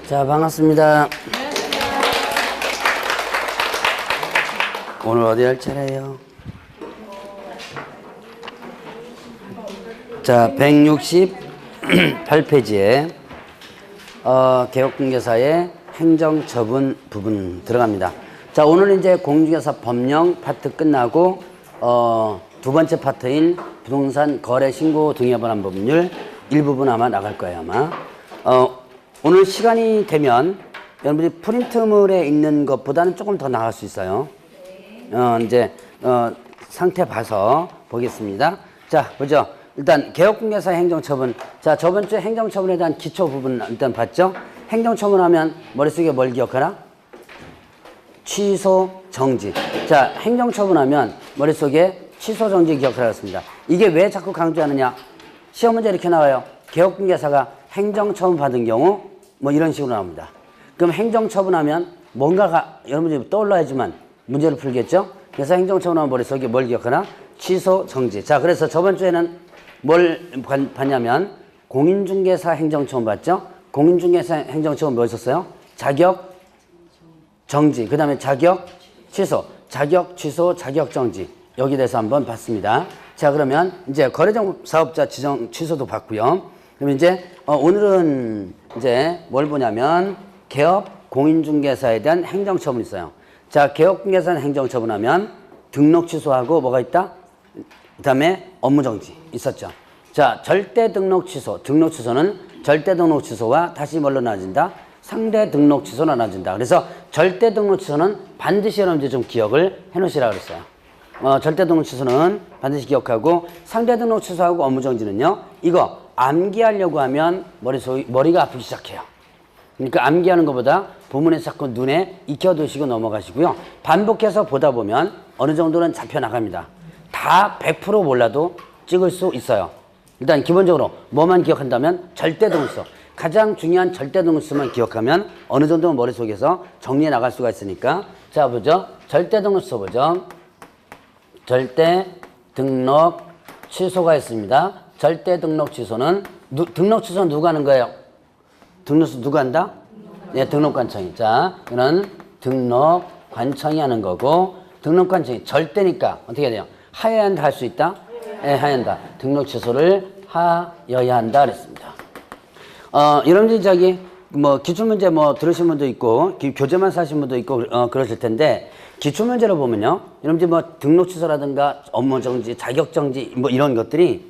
자, 반갑습니다. 오늘 어디 할 차례예요? 자, 168페이지에 개업공개사의 행정처분 부분 들어갑니다. 자, 오늘 이제 공중개사 법령 파트 끝나고 두 번째 파트인 부동산 거래 신고 등기부분 법률 일부분 아마 나갈 거예요, 아마. 오늘 시간이 되면 여러분들이 프린트물에 있는 것보다는 조금 더 나갈 수 있어요. 상태 봐서 보겠습니다. 자, 보죠. 일단 개업공개사 행정처분. 자, 저번 주에 행정처분에 대한 기초 부분 일단 봤죠? 행정처분하면 머릿속에 뭘 기억하나? 취소, 정지. 자, 행정처분하면 머릿속에 취소, 정지 기억하라고 했습니다. 이게 왜 자꾸 강조하느냐? 시험 문제 이렇게 나와요. 개업공개사가 행정처분 받은 경우 뭐 이런 식으로 나옵니다. 그럼 행정처분하면 뭔가가 여러분들이 떠올라야지만 문제를 풀겠죠? 그래서 행정처분하면 머릿속에 뭘 기억하나? 취소, 정지. 자, 그래서 저번 주에는 뭘 봤냐면 공인중개사 행정처분 봤죠? 공인중개사 행정처분 뭐 있었어요? 자격, 정지. 그 다음에 자격, 취소. 자격, 취소, 자격, 정지. 여기 대해서 한번 봤습니다. 자, 그러면 이제 거래정 사업자 지정 취소도 봤고요. 그럼 이제 오늘은 이제 뭘 보냐면 개업 공인중개사에 대한 행정처분이 있어요. 자, 개업공개사는 행정처분하면 등록 취소하고 뭐가 있다? 그 다음에 업무정지 있었죠. 자, 절대 등록 취소. 등록 취소는 절대 등록 취소와 다시 뭘로 나눠진다? 상대 등록 취소로 나눠진다. 그래서 절대 등록 취소는 반드시 여러분들 좀 기억을 해 놓으시라고 그랬어요. 절대 등록 취소는 반드시 기억하고 상대 등록 취소하고 업무정지는요. 이거 암기하려고 하면 머리가 아프기 시작해요. 그러니까 암기하는 것보다 본문에서 자꾸 눈에 익혀두시고 넘어가시고요. 반복해서 보다 보면 어느 정도는 잡혀나갑니다. 다 100% 몰라도 찍을 수 있어요. 일단 기본적으로 뭐만 기억한다면 절대 등록 취소. 가장 중요한 절대 등록 취소만 기억하면 어느 정도 머릿속에서 정리해 나갈 수가 있으니까. 자, 보죠. 절대 등록 취소 보죠. 절대 등록 취소가 있습니다. 절대 등록 취소는 등록 취소는 누가 하는 거예요? 등록 취소 누가 한다? 네, 등록관청이. 자, 이거는 등록관청이 하는 거고 등록관청이 절대니까 어떻게 해야 돼요? 하여야 한다 할 수 있다? 네, 하여야 한다. 등록 취소를 하여야 한다 그랬습니다. 여러분들이 저기 뭐 기출문제 뭐 들으신 분도 있고 교재만 사신 분도 있고 그러실 텐데 기출문제로 보면요. 여러분들 뭐 등록 취소라든가 업무정지, 자격정지 뭐 이런 것들이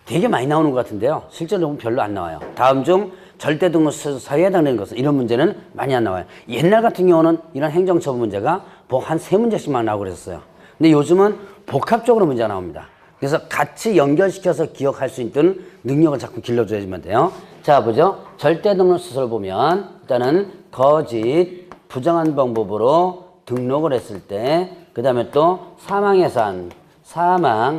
되게 많이 나오는 것 같은데요. 실제로 보면 별로 안 나와요. 다음 중 절대 등록 사유에 해당되는 것은 이런 문제는 많이 안 나와요. 옛날 같은 경우는 이런 행정처분 문제가 뭐 한 3문제씩만 나오고 그랬어요. 근데 요즘은 복합적으로 문제가 나옵니다. 그래서 같이 연결시켜서 기억할 수 있는 능력을 자꾸 길러줘야지만 돼요. 자, 보죠. 절대 등록 취소를 보면 일단은 거짓, 부정한 방법으로 등록을 했을 때, 그 다음에 또 사망해산,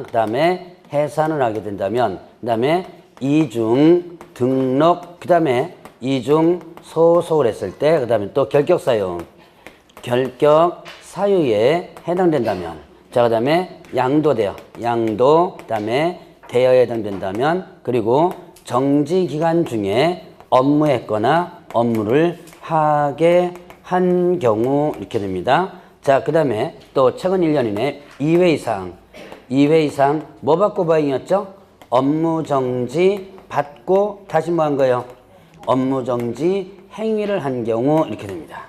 그 다음에 해산을 하게 된다면, 그 다음에 이중 등록, 그 다음에 이중 소속을 했을 때, 그 다음에 또 결격사유, 결격사유에 해당된다면, 자, 그 다음에 양도대여, 그 다음에 대여에 해당된다면, 그리고 정지기간 중에 업무했거나 업무를 하게 한 경우 이렇게 됩니다. 자, 그 다음에 또 최근 1년 이내 2회 이상 뭐 받고 바잉이었죠? 업무정지 받고 다시 뭐 한 거예요? 업무정지 행위를 한 경우 이렇게 됩니다.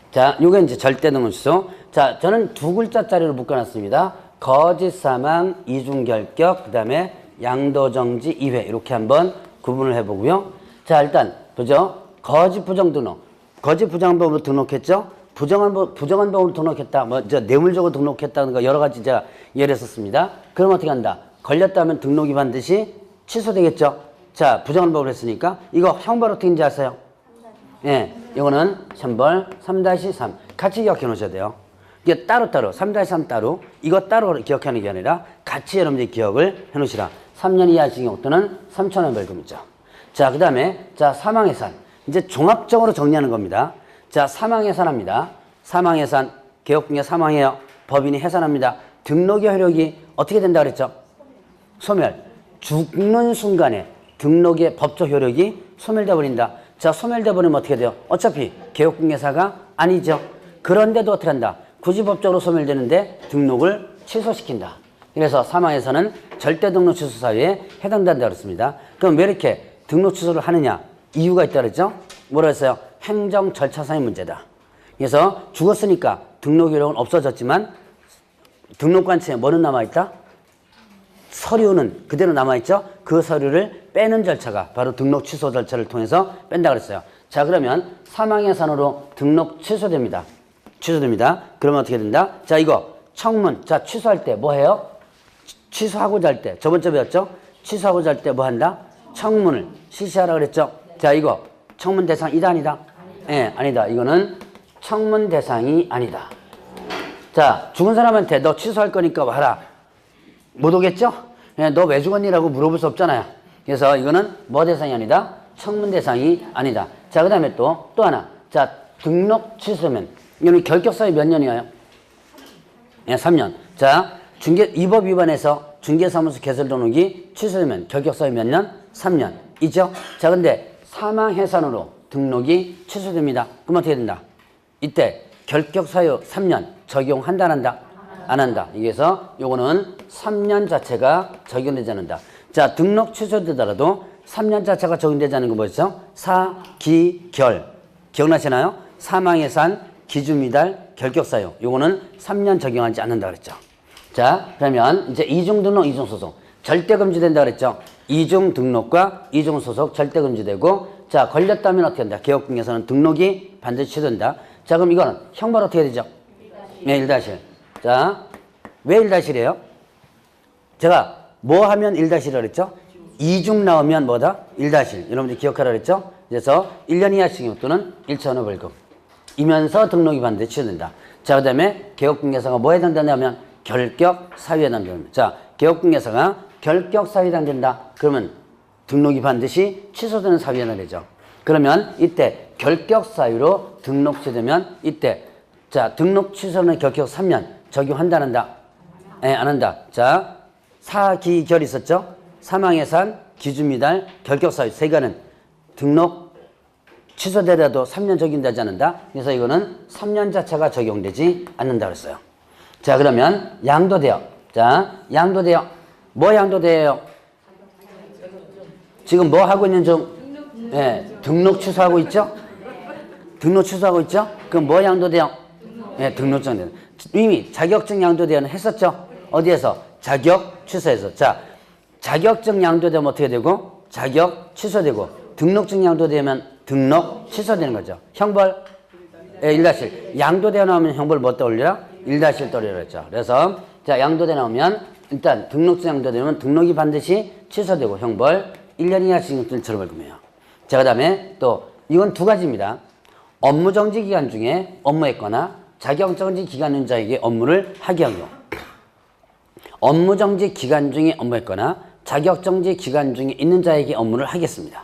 자, 요게 이제 절대 등록 취소. 자, 저는 두 글자짜리로 묶어놨습니다. 거짓 사망, 이중 결격, 그 다음에 양도정지 2회 이렇게 한번 구분을 해보고요. 자, 일단 보죠. 거짓 부정 등록. 거짓 부정한 법으로 등록했죠? 부정한 법으로 등록했다. 뭐, 뇌물적으로 등록했다는 거 여러 가지 제가 예를 썼습니다. 그럼 어떻게 한다? 걸렸다면 등록이 반드시 취소되겠죠? 자, 부정한 법으로 했으니까 이거 형벌 어떻게 인지 아세요? 예, 이거는 형벌 3-3. 같이 기억해 놓으셔야 돼요. 이게 따로따로, 3-3 따로, 이거 따로 기억하는 게 아니라 같이 여러분들이 기억을 해 놓으시라. 3년 이하 징역 또는 3,000원 벌금이죠. 자, 그 다음에, 자, 사망해산. 이제 종합적으로 정리하는 겁니다. 자, 사망해산합니다. 사망해산, 개업공개 사망해요. 법인이 해산합니다. 등록의 효력이 어떻게 된다 그랬죠? 소멸. 죽는 순간에 등록의 법적 효력이 소멸돼 버린다. 자, 소멸돼 버리면 어떻게 돼요? 어차피 개업공개사가 아니죠. 그런데도 어떻게 한다? 굳이 법적으로 소멸되는데 등록을 취소시킨다. 그래서 사망에서는 절대 등록 취소 사유에 해당된다 그랬습니다. 그럼 왜 이렇게 등록 취소를 하느냐? 이유가 있다 그랬죠? 뭐라 했어요? 행정 절차상의 문제다. 그래서 죽었으니까 등록 요령은 없어졌지만 등록관청에 뭐는 남아있다? 서류는 그대로 남아있죠? 그 서류를 빼는 절차가 바로 등록 취소 절차를 통해서 뺀다 그랬어요. 자, 그러면 사망의 산으로 등록 취소됩니다. 취소됩니다. 그러면 어떻게 된다? 자, 이거 청문. 자, 취소할 때 뭐 해요? 취소하고자 할 때. 저번 주에 배웠죠? 취소하고자 할 때 뭐 한다? 청문을 실시하라 그랬죠? 자, 이거 청문 대상이다 아니다? 예, 아니다. 이거는 청문 대상이 아니다. 자, 죽은 사람한테 너 취소할 거니까 와라. 못 오겠죠? 너 왜 죽었니라고 물어볼 수 없잖아요. 그래서 이거는 뭐 대상이 아니다? 청문 대상이 아니다. 자, 그 다음에 또 하나. 자, 등록 취소면 이거는 결격사유 몇 년이에요? 예, 3년. 자, 이 법 위반해서 중개사무소 개설 등록이 취소되면 결격사유 몇 년? 3년. 이죠? 자, 근데 사망해산으로 등록이 취소됩니다. 그럼 어떻게 된다? 이때 결격사유 3년 적용한다 안 한다? 안 한다. 그래서 요거는 3년 자체가 적용되지 않는다. 자, 등록 취소되더라도 3년 자체가 적용되지 않는 거 뭐였죠? 사기결. 기억나시나요? 사망해산, 기준미달, 결격사유. 요거는 3년 적용하지 않는다 그랬죠. 자, 그러면 이제 이중등록, 이중소속. 절대 금지된다 그랬죠. 이중등록과 이중소속 절대 금지되고, 자, 걸렸다면 어떻게 된다? 개업공개에서는 등록이 반드시 취소된다. 자, 그럼 이거는 형벌 어떻게 되죠? 네, 1-1. 자, 왜 1-1이에요? 제가 뭐 하면 1-1이라고 그랬죠? 이중 나오면 뭐다? 1-1. 여러분들 기억하라 그랬죠? 그래서 1년 이하징역 또는 1,000원 벌금. 이면서 등록이 반드시 취소된다. 자, 그 다음에 개업공개사가 뭐에 해당되냐면 결격 사유에 해당됩니다. 자, 개업공개사가 결격 사유에 해당된다. 그러면 등록이 반드시 취소되는 사유에 해당되죠. 그러면 이때 결격 사유로 등록 취소되면 이때 자, 등록 취소는 결격 3년 적용한다 안 한다? 네, 안 한다. 자, 사기결 있었죠? 사망해산, 기준미달, 결격 사유 세 가지는 등록 취소되더라도 3년 적용되지 않는다. 그래서 이거는 3년 자체가 적용되지 않는다 그랬어요. 자, 그러면 양도대역. 자, 양도대역. 뭐 양도대요? 지금 뭐 하고 있는 중? 네, 등록 취소하고 있죠? 등록 취소하고 있죠? 그럼 뭐 양도대요? 네, 등록증 대요. 이미 자격증 양도대요는 했었죠? 어디에서? 자격 취소해서. 자, 자격증 양도되면 어떻게 되고? 자격 취소되고. 등록증 양도되면 등록 취소되는 거죠. 형벌? 네, 1-1. 양도대 나오면 형벌 뭐 떠올려라? 1-1 떠올려라 했죠. 그래서 자, 양도대 나오면 일단 등록증 양도되면 등록이 반드시 취소되고 형벌 1년 이하 징역을 처벌금이에요. 자, 그 다음에 또 이건 두 가지입니다. 업무정지 기간 중에 업무했거나 자격정지 기간인 자에게 업무를 하게 한 경우. 업무정지 기간 중에 업무했거나 자격정지 기간 중에 있는 자에게 업무를 하겠습니다.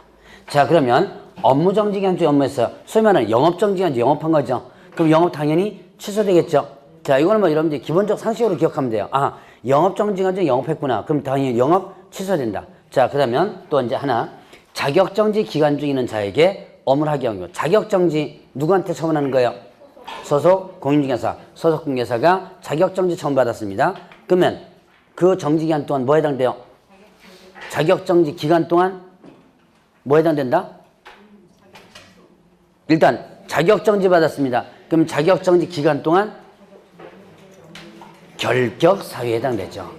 자, 그러면 업무정지 기간 중에 업무했어요. 소위 말하는 영업정지 기간 중에 영업한 거죠. 그럼 영업 당연히 취소되겠죠. 자, 이거는 뭐 여러분들이 기본적 상식으로 기억하면 돼요. 아, 영업정지 기간 중에 영업했구나. 그럼 당연히 영업 취소된다. 자, 그러면 또 이제 하나. 자격정지 기간 중에 있는 자에게 업무를 하게 한 경우. 자격정지 누구한테 처분하는 거예요? 소속 공인중개사. 소속 공개사가 자격정지 처분받았습니다. 그러면 그 정지기간 동안 뭐 해당돼요? 자격정지 기간 동안 뭐 해당된다? 일단 자격정지 받았습니다. 그럼 자격정지 기간 동안 결격사유에 해당되죠.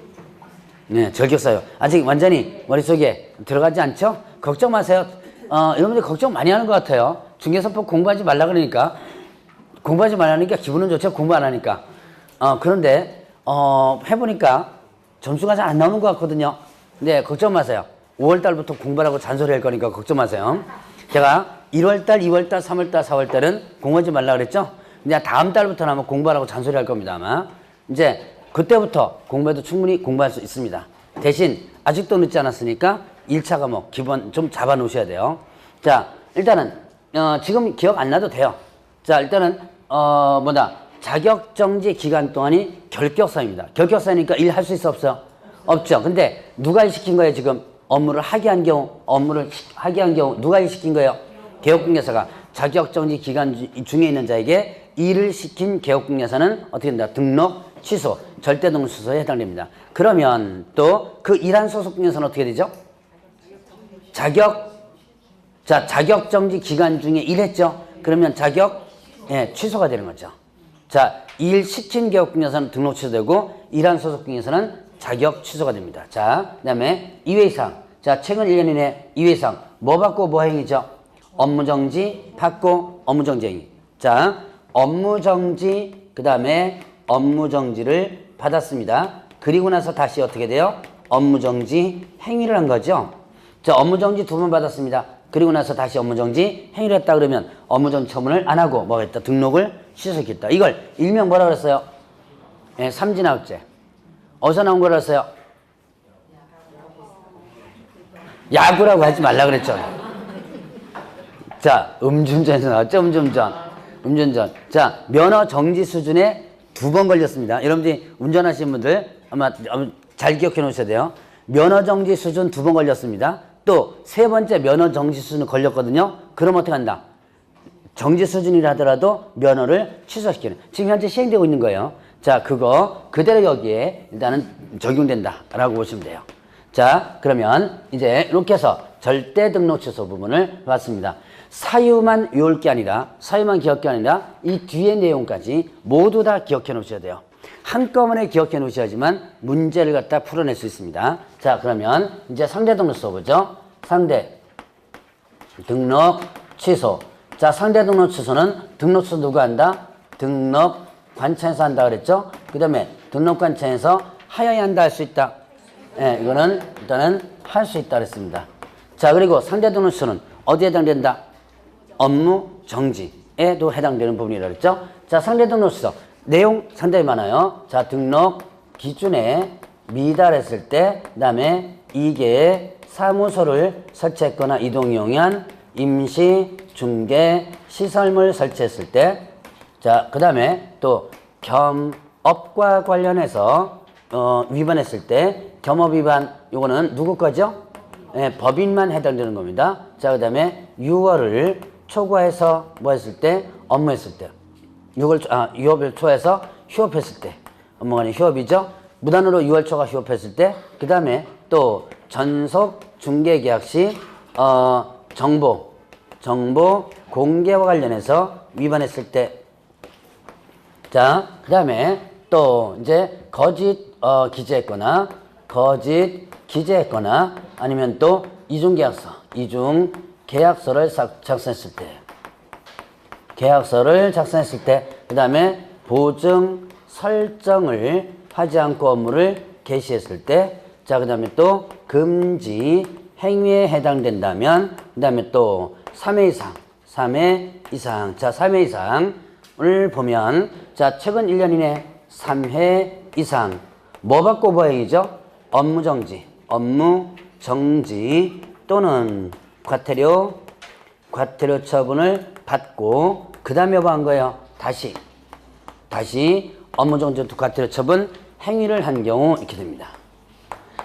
네, 결격사유. 아직 완전히 머릿속에 들어가지 않죠? 걱정 마세요. 여러분들 걱정 많이 하는 것 같아요. 중개사법 공부하지 말라 그러니까. 공부하지 말라니까 기분은 좋죠. 공부 안 하니까. 그런데 해보니까 점수가 잘 안 나오는 것 같거든요. 근데 걱정 마세요. 5월달부터 공부하라고 잔소리할 거니까 걱정 마세요. 제가 1월달, 2월달, 3월달, 4월달은 공부하지 말라 그랬죠? 이제 다음 달부터는 아마 공부하라고 잔소리할 겁니다. 아마. 이제 그때부터 공부해도 충분히 공부할 수 있습니다. 대신 아직도 늦지 않았으니까 1차 과목 기본 좀 잡아 놓으셔야 돼요. 자, 일단은 지금 기억 안 나도 돼요. 자, 일단은 자격정지 기간 동안이 결격사유입니다. 결격사유니까 일 할 수 있어 없어? 없죠. 근데 누가 일 시킨 거예요? 지금 업무를 하게 한 경우 누가 일 시킨 거예요? 개업공개사가 자격정지 기간 중에 있는 자에게 일을 시킨 개업공개사는 어떻게 된다? 등록 취소, 절대 등록 취소에 해당됩니다. 그러면 또 그 일한 소속공개사는 어떻게 되죠? 자격정지 기간 중에 일했죠? 그러면 취소가 되는 거죠. 자, 일 시킨 개업공개사는 등록 취소되고 일한 소속공개사는 자격 취소가 됩니다. 자, 그 다음에 2회 이상. 자, 최근 1년 이내 2회 이상. 뭐 받고 뭐 행위죠? 업무정지 받고 업무정지 행위. 자, 업무정지, 그 다음에 업무정지를 받았습니다. 그리고 나서 다시 어떻게 돼요? 업무정지 행위를 한 거죠. 자, 업무정지 2번 받았습니다. 그리고 나서 다시 업무정지 행위를 했다 그러면 업무정지 처분을 안 하고 뭐 했다? 등록을 취소했다. 이걸 일명 뭐라 그랬어요? 예, 삼진아웃죄. 어디서 나온 거라 그랬어요? 야구라고 하지 말라 그랬죠. 자, 음주운전에서 나왔죠? 음주운전. 자, 면허 정지 수준에 2번 걸렸습니다. 여러분들이 운전하시는 분들 아마 잘 기억해 놓으셔야 돼요. 면허 정지 수준 2번 걸렸습니다. 또 3번째 면허 정지 수준 걸렸거든요. 그럼 어떻게 한다? 정지 수준이라 하더라도 면허를 취소시키는. 지금 현재 시행되고 있는 거예요. 자, 그거 그대로 여기에 일단은 적용된다라고 보시면 돼요. 자, 그러면 이제 이렇게 해서 절대 등록 취소 부분을 봤습니다. 사유만 외울 게 아니라, 사유만 기억할 게 아니라 이 뒤에 내용까지 모두 다 기억해 놓으셔야 돼요. 한꺼번에 기억해 놓으셔야지만 문제를 갖다 풀어낼 수 있습니다. 자, 그러면 이제 상대 등록 써보죠. 상대 등록 취소. 자, 상대 등록 취소는 등록 취소 누가 한다? 등록관청에서 한다 그랬죠? 그 다음에 등록관청에서 하여야 한다 할 수 있다. 예, 이거는 일단은 할 수 있다 그랬습니다. 자, 그리고 상대 등록 취소는 어디에 해당된다? 업무 정지에도 해당되는 부분이라고 했죠? 자, 상대 등록 취소. 내용 상당히 많아요. 자, 등록 기준에 미달했을 때, 그 다음에 이게 사무소를 설치했거나 이동 용이한 임시 중개 시설물 설치했을 때, 자, 그 다음에 또 겸업과 관련해서 위반했을 때, 겸업 위반, 요거는 누구 거죠? 예, 법인만 해당되는 겁니다. 자, 그 다음에 6월을 초과해서 뭐 했을 때? 업무했을 때. 6월 초에서 휴업했을 때. 업무관이 휴업이죠. 무단으로 6월 초가 휴업했을 때. 그 다음에 또 전속 중개계약 시 정보 공개와 관련해서 위반했을 때. 자, 그 다음에 또 이제 거짓 기재했거나 아니면 또 이중계약서를 작성했을 때, 그 다음에 보증 설정을 하지 않고 업무를 개시했을 때, 자, 그 다음에 또 금지 행위에 해당된다면, 그 다음에 또 3회 이상. 자, 3회 이상을 보면, 자, 최근 1년 이내 3회 이상. 뭐 받고 뭐 행위죠? 업무 정지 또는 과태료 처분을 받고, 그 다음에 뭐 한 거예요? 다시 업무 정지 과태료 처분 행위를 한 경우 이렇게 됩니다.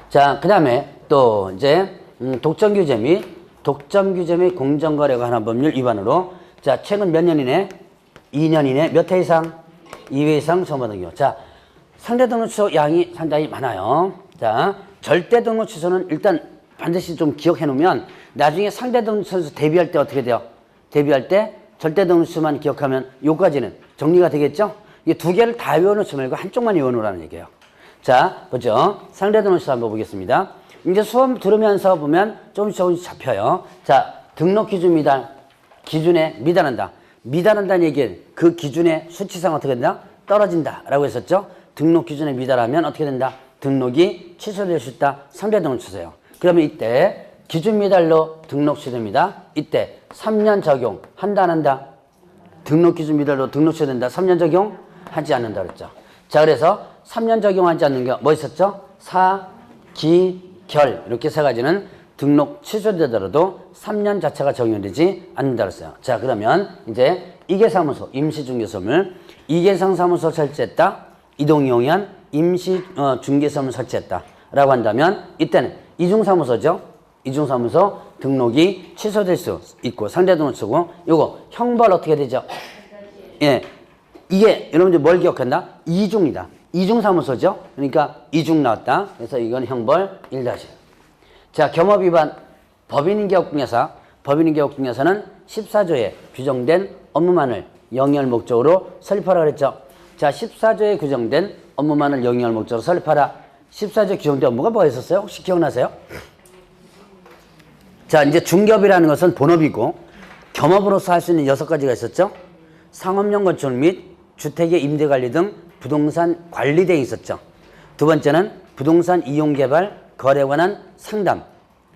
자, 그 다음에 또 이제 독점 규제 및 공정거래가 관한 법률 위반으로, 자, 최근 몇 년 이내? 2년 이내 몇 회 이상? 2회 이상 처분받은 경우. 자, 상대 등록 취소 양이 상당히 많아요. 자, 절대 등록 취소는 일단 반드시 좀 기억해 놓으면 나중에 상대 등록 취소 대비할 때 어떻게 돼요? 대비할 때 절대 등록 취소만 기억하면 요까지는 정리가 되겠죠? 이 2개를 다 외워놓지 말고 한쪽만 외워놓으라는 얘기예요. 자, 보죠. 상대 등록 취소 한번 보겠습니다. 이제 수업 들으면서 보면 조금씩 잡혀요. 자, 등록 기준 기준에 미달한다. 미달한다는 얘기는 그 기준의 수치상 어떻게 된다? 떨어진다 라고 했었죠. 등록 기준에 미달하면 어떻게 된다? 등록이 취소될 수 있다. 상대 등록 취소예요. 그러면 이때 기준 미달로 등록 취소됩니다. 이때 3년 적용 한다 안 한다? 등록 기준 미달로 등록 취소된다. 3년 적용 하지 않는다 그랬죠. 자, 그래서 3년 적용하지 않는 게 뭐 있었죠? 사기결 이렇게 세 가지는 등록 취소되더라도 3년 자체가 적용되지 않는다 그랬어요. 자, 그러면 이제 이계사무소 임시중개소물 이계상사무소 설치했다. 이동용이한 임시 중개소물 설치했다 라고 한다면 이때는 이중사무소죠. 이중사무소 등록이 취소될 수 있고 상대 등록처고 요거 형벌 어떻게 되죠? 예. 이게 여러분들 뭘 기억한다? 이중이다. 이중사무소죠? 그러니까 이중 나왔다. 그래서 이건 형벌 1-. 자, 겸업위반 법인인계업공예사. 법인인계업공예사는 14조에 규정된 업무만을 영위할 목적으로 설립하라 그랬죠. 자, 14조에 규정된 업무만을 영위할 목적으로 설립하라. 14조에 규정된 업무가 뭐가 있었어요? 혹시 기억나세요? 자, 이제 중개업이라는 것은 본업이고 겸업으로서 할 수 있는 6가지가 있었죠. 상업용 건축 및 주택의 임대관리 등 부동산 관리 등이 있었죠. 두 번째는 부동산 이용개발, 거래에 관한 상담.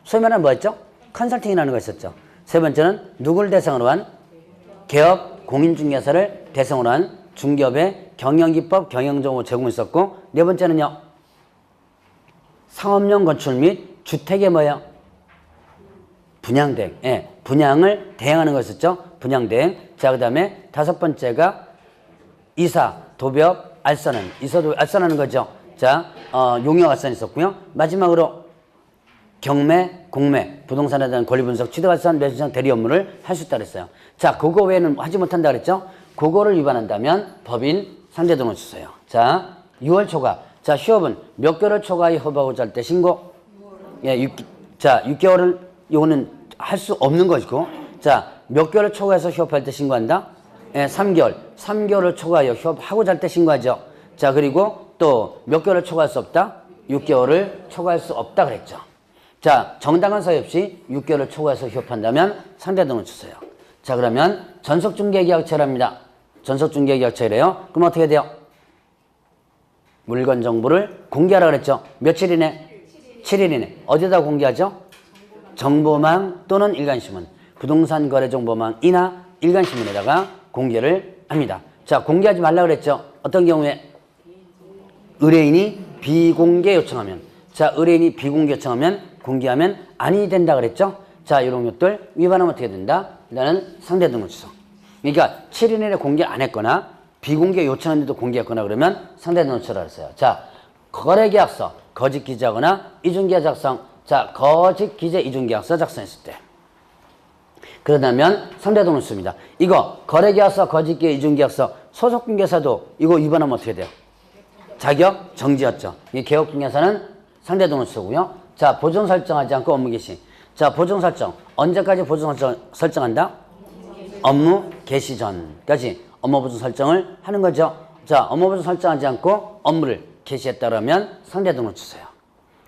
소위 말하는 뭐였죠? 컨설팅이라는 거 있었죠. 세 번째는 누굴 대상으로 한 개업 공인중개사를 대상으로 한 중개업의 경영기법, 경영정보 제공이 있었고 네 번째는요. 상업용 건축 및 주택의 뭐예요? 분양대행. 예, 분양을 대행하는 거 있었죠. 분양대행. 자, 그 다음에 5번째가 이사, 도벽, 알선은. 이사도 알선하는 거죠. 자, 용역 알선이 있었고요. 마지막으로 경매, 공매, 부동산에 대한 권리 분석, 취득 알선, 매수 상 대리 업무를 할 수 있다 그랬어요. 자, 그거 외에는 하지 못한다 그랬죠. 그거를 위반한다면 법인 상대 등록 주세요. 자, 6월 초과. 자, 휴업은 몇 개월 초과에 협업하고자 할 때 신고. 예, 자, 6개월은 이거는 할 수 없는 것이고. 자, 몇 개월을 초과해서 휴업할 때 신고한다? 예, 3개월. 3개월을 초과하여 휴업하고자 할 때 신고하죠. 자, 그리고 또 몇 개월을 초과할 수 없다? 6개월을 초과할 수 없다 그랬죠. 자, 정당한 사유 없이 6개월을 초과해서 휴업한다면 상대 등록 주세요. 자, 그러면 전속중개계약처랍니다. 전속중개계약처래요. 그럼 어떻게 돼요? 물건 정보를 공개하라 그랬죠. 며칠 이내? 7일 이내. 어디다 공개하죠? 정보망 또는 일간신문. 부동산 거래 정보망이나 일간신문에다가 공개를 합니다. 자, 공개하지 말라 그랬죠. 어떤 경우에? 의뢰인이 비공개 요청하면. 자, 의뢰인이 비공개 요청하면 공개하면 아니 된다 그랬죠. 자, 이런 것들 위반하면 어떻게 된다? 일단은 상대 등록 취소. 그러니까 7일 내에 공개 안 했거나 비공개 요청했는데도 공개했거나 그러면 상대 등록 취소라 그랬어요. 자, 거래계약서 거짓 기재하거나 이중계약 작성. 자, 거짓 기재 이중계약서 작성했을 때. 그러다면 상대 등록 취소입니다. 이거 거래계약서 거짓 기재 이중계약서 소속중개사도 이거 위반하면 어떻게 돼요? 자격 정지였죠. 이 개업중개사는 상대 등록 취소고요. 자, 보존 설정하지 않고 업무 개시. 자, 보존 설정. 언제까지 보존 설정한다? 업무 개시 전까지 업무 보존 설정을 하는 거죠. 자, 업무 보존 설정하지 않고 업무를 개시했다면 상대 등록 취소예요.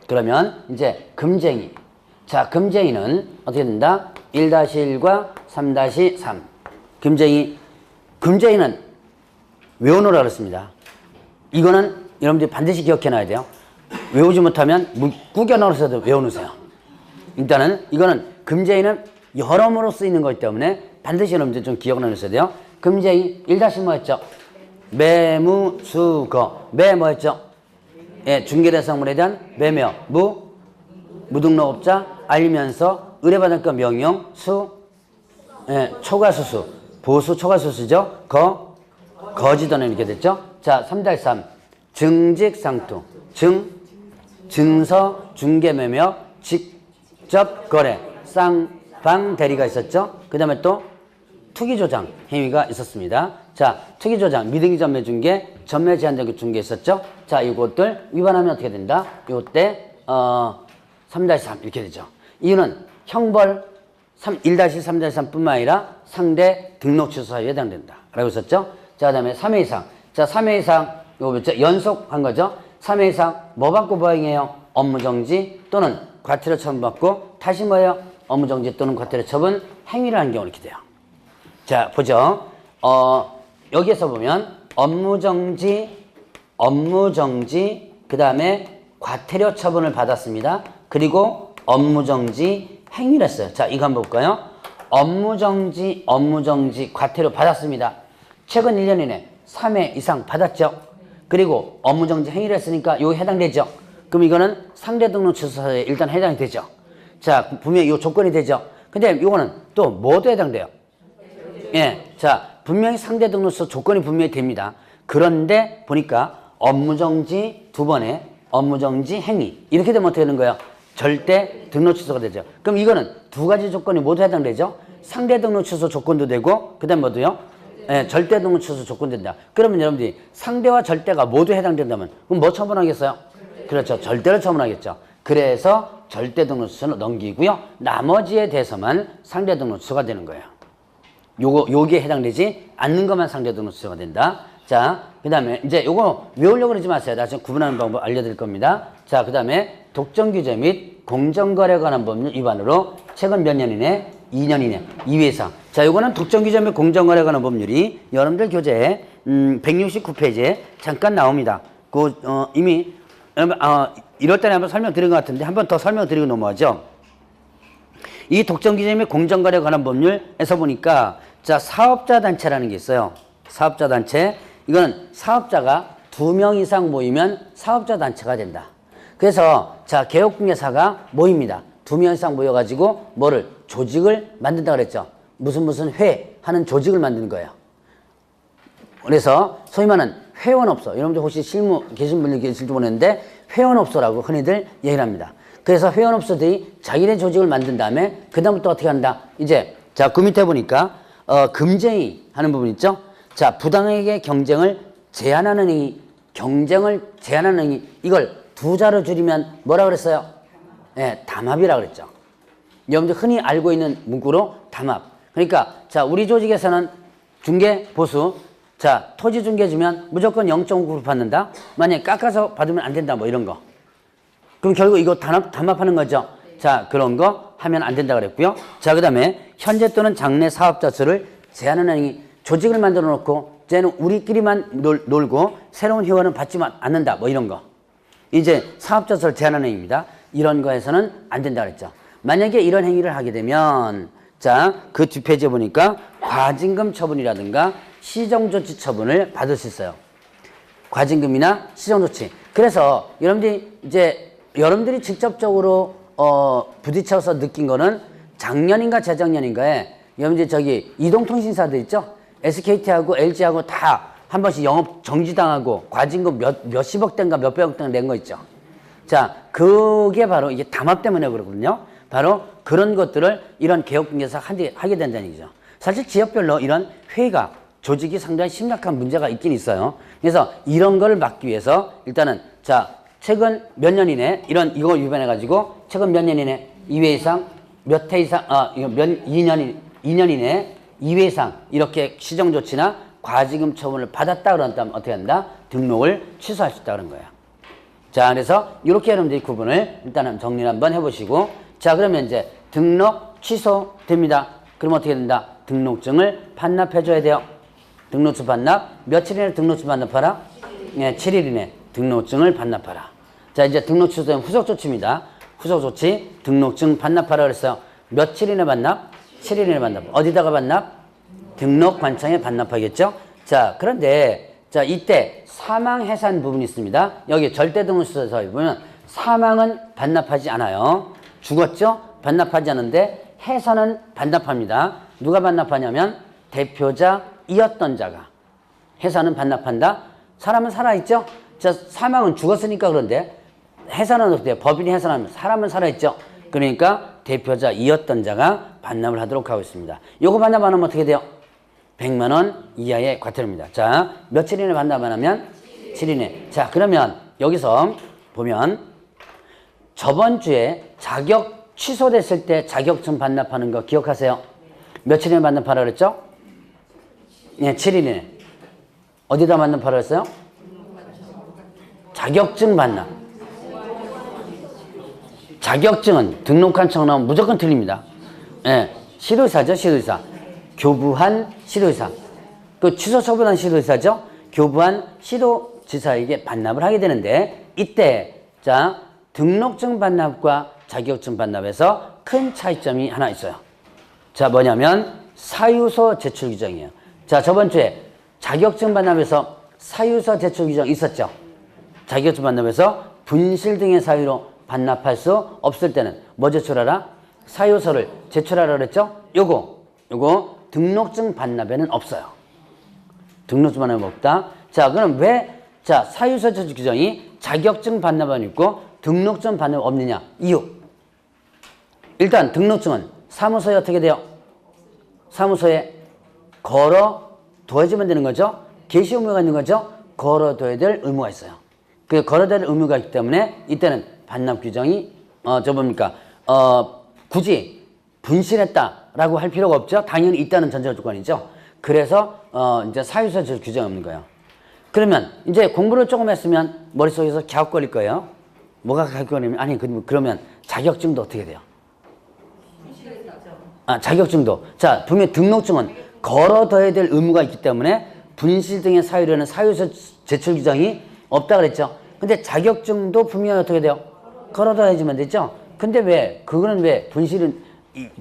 그러면 이제 금쟁이. 자, 금쟁이는 어떻게 된다? 1-1과 3-3. 금쟁이는 외우노라 그랬습니다. 이거는 여러분들이 반드시 기억해놔야 돼요. 외우지 못하면 구겨 넣어서도 외워놓으세요. 일단은 이거는 금제의는 여러모로 쓰이는 거기 때문에 반드시 여러분들 좀 기억을 해놓으셔야 돼요. 금제의 1- 뭐였죠? 매무수거. 매 뭐였죠? 예, 중개대상물에 대한 매며 무등록업자 알면서 의뢰받을 것 명령 수 예, 초과수수 보수 초과수수죠. 거지도는 이렇게 됐죠. 자, 3-3 증직상투 증서 중개매며 직접 거래 쌍방 대리가 있었죠. 그 다음에 또 투기조장 행위가 있었습니다. 자, 투기조장 미등기 전매 중개 전매 제한된 중개 있었죠. 자, 이것들 위반하면 어떻게 된다? 요때 3-3 이렇게 되죠. 이유는 형벌 1-3-3 뿐만 아니라 상대 등록 취소 사유에 해당된다 라고 했었죠. 자, 그 다음에 3회 이상. 자, 3회 이상 요거 뭐죠? 연속한 거죠. 3회 이상 뭐 받고 보행해요? 업무정지 또는 과태료 처분받고 다시 뭐예요? 업무정지 또는 과태료 처분 행위를 하는 경우 이렇게 돼요. 자, 보죠. 여기에서 보면 업무정지 그 다음에 과태료 처분을 받았습니다. 그리고 업무정지 행위를 했어요. 자, 이거 한번 볼까요? 업무정지 과태료 받았습니다. 최근 1년 이내 3회 이상 받았죠. 그리고 업무정지 행위를 했으니까 요게 해당되죠. 그럼 이거는 상대 등록 취소사유에 일단 해당이 되죠. 자, 분명히 요 조건이 되죠. 근데 요거는 또 뭐도 해당돼요? 예. 자, 분명히 상대 등록 취소 조건이 분명히 됩니다. 그런데 보니까 업무정지 2번에 업무정지 행위. 이렇게 되면 어떻게 되는 거예요? 절대 이게 등록 취소가 되죠. 그럼 이거는 두 가지 조건이 모두 해당되죠. 상대 등록 취소 조건도 되고 그다음 뭐도요? 예, 절대 등록 취소 조건 된다. 그러면 여러분들이 상대와 절대가 모두 해당된다면 그럼 뭐 처분하겠어요? 그렇죠. 절대를 처분하겠죠. 그래서 절대 등록 취소는 넘기고요. 나머지에 대해서만 상대 등록 취소가 되는 거예요. 요게 해당되지 않는 것만 상대 등록 취소가 된다. 자, 그 다음에 이제 요거 외우려고 그러지 마세요. 나 지금 구분하는 방법 알려드릴 겁니다. 자, 그 다음에 독점규제 및 공정거래에 관한 법률 위반으로 최근 몇 년 이내? 2년 이내, 2회 이상. 자, 요거는 독점규제 및 공정거래에 관한 법률이 여러분들 교재에 169페이지에 잠깐 나옵니다. 이미 1월달에 한번 설명드린 것 같은데 한 번 더 설명드리고 넘어가죠. 이 독점규제 및 공정거래에 관한 법률에서 보니까 자, 사업자 단체라는 게 있어요. 사업자 단체. 이거는 사업자가 2명 이상 모이면 사업자 단체가 된다. 그래서 자, 개업공개사가 모입니다. 2명 이상 모여가지고 뭐를 조직을 만든다 그랬죠. 무슨 회 하는 조직을 만드는 거예요. 그래서 소위 말하는 회원업소. 여러분들 혹시 실무 계신 분들 계실지 모르겠는데 회원업소라고 흔히들 얘기를 합니다. 그래서 회원업소들이 자기네 조직을 만든 다음에 그 다음부터 어떻게 한다? 이제 자, 그 밑에 보니까 금제의 하는 부분 있죠. 자, 부당하게 경쟁을 제한하는 행위, 경쟁을 제한하는 행위, 이걸 두 자로 줄이면 뭐라 그랬어요? 예, 담합이라 그랬죠. 여러분들 흔히 알고 있는 문구로 담합. 그러니까 자, 우리 조직에서는 중개 보수, 자, 토지 중개 주면 무조건 0.5% 받는다. 만약에 깎아서 받으면 안 된다. 뭐 이런 거. 그럼 결국 이거 담합하는 거죠. 자, 그런 거 하면 안 된다 그랬고요. 자, 그 다음에 현재 또는 장래 사업자 수를 제한하는 행위, 조직을 만들어 놓고 이제는 우리끼리만 놀고 새로운 회원은 받지 않는다. 뭐 이런 거. 이제 사업자 수를 제한하는 행위입니다. 이런 거에서는 안 된다 그랬죠. 만약에 이런 행위를 하게 되면 자, 그 뒷페이지에 보니까 과징금 처분이라든가 시정조치 처분을 받을 수 있어요. 과징금이나 시정조치. 그래서 여러분들이 직접적으로 부딪혀서 느낀 거는 작년인가 재작년인가에 여러분들이 이동통신사들 있죠? SKT하고 LG하고 다 한 번씩 영업 정지당하고 과징금 몇십억 대인가 몇백억 대인가 낸 거 있죠? 자, 그게 바로 이게 담합 때문에 그러거든요. 바로 그런 것들을 이런 개업공개사가 하게 된다는 얘기죠. 사실 지역별로 이런 회의가 조직이 상당히 심각한 문제가 있긴 있어요. 그래서 이런 걸 막기 위해서 일단은 자, 최근 몇 년 이내 이거 위반해가지고 최근 몇 년 이내 2회 이상 몇 회 이상 2년 이내 2회 이상 이렇게 시정조치나 과징금 처분을 받았다 그런다면 어떻게 한다? 등록을 취소할 수 있다 그런 거예요. 자, 그래서 이렇게 여러분들이 구분을 일단은 정리를 한번 해보시고 자, 그러면 이제 등록 취소됩니다. 그럼 어떻게 된다? 등록증을 반납해줘야 돼요. 등록증 반납 며칠 이내 등록증 반납하라? 네, 7일 이내 등록증을 반납하라. 자, 이제 등록 취소는 후속 조치입니다. 후속 조치 등록증 반납하라 그랬어요. 며칠 이내 반납? 7일 이내 반납. 어디다가 반납? 등록관청에 반납하겠죠. 자, 그런데 자, 이때 사망 해산 부분이 있습니다. 여기 절대 등록 취소에서 보면 사망은 반납하지 않아요. 죽었죠? 반납하지 않는데 해산은 반납합니다. 누가 반납하냐면 대표자이었던 자가. 해산은 반납한다. 사람은 살아있죠? 자, 사망은 죽었으니까 그런데 해산은 어떻게 돼요? 법인이 해산하면 사람은 살아있죠? 그러니까 대표자이었던 자가 반납을 하도록 하고 있습니다. 요거 반납 안 하면 어떻게 돼요? 100만 원 이하의 과태료입니다. 자, 며칠 이내 반납 안 하면? 7일 이내. 자, 그러면 여기서 보면 저번 주에 자격 취소됐을 때 자격증 반납하는 거 기억하세요? 며칠 이내 반납하라 그랬죠? 네, 7일 이내. 어디다 반납하라 그랬어요? 자격증 반납. 자격증은 등록관청 나오면 무조건 틀립니다. 예, 시도의사죠, 시도의사. 교부한 시도의사. 그 취소 처분한 시도의사죠. 교부한 시도지사에게 반납을 하게 되는데 이때 자, 등록증 반납과 자격증 반납에서 큰 차이점이 하나 있어요. 자, 뭐냐면 사유서 제출 규정이에요. 자, 저번 주에 자격증 반납에서 사유서 제출 규정 있었죠. 자격증 반납에서 분실 등의 사유로 반납할 수 없을 때는 뭐 제출하라? 사유서를 제출하라 그랬죠? 요거 등록증 반납에는 없어요. 등록증 반납에 없다. 자, 그럼 왜 자, 사유서 제출 규정이 자격증 반납은 있고 등록증 반납 없느냐? 이유. 일단 등록증은 사무소에 어떻게 돼요? 사무소에 걸어둬야지만 되는 거죠. 게시 의무가 있는 거죠. 걸어둬야 될 의무가 있어요. 그 걸어둬야 될 의무가 있기 때문에 이때는 반납 규정이 굳이 분실했다라고 할 필요가 없죠. 당연히 있다는 전제 조건이죠. 그래서 이제 사유서 규정이 없는 거예요. 그러면 이제 공부를 조금 했으면 머릿속에서 갸웃 거릴 거예요. 뭐가 갸웃 거리면 아니 그러면 자격증도 어떻게 돼요? 자격증도. 자, 분명히 등록증은 걸어둬야 될 의무가 있기 때문에 분실 등의 사유로는 사유서 제출 규정이 없다 그랬죠. 근데 자격증도 분명히 어떻게 돼요? 걸어둬야지만 되죠. 근데 그거는 왜 분실은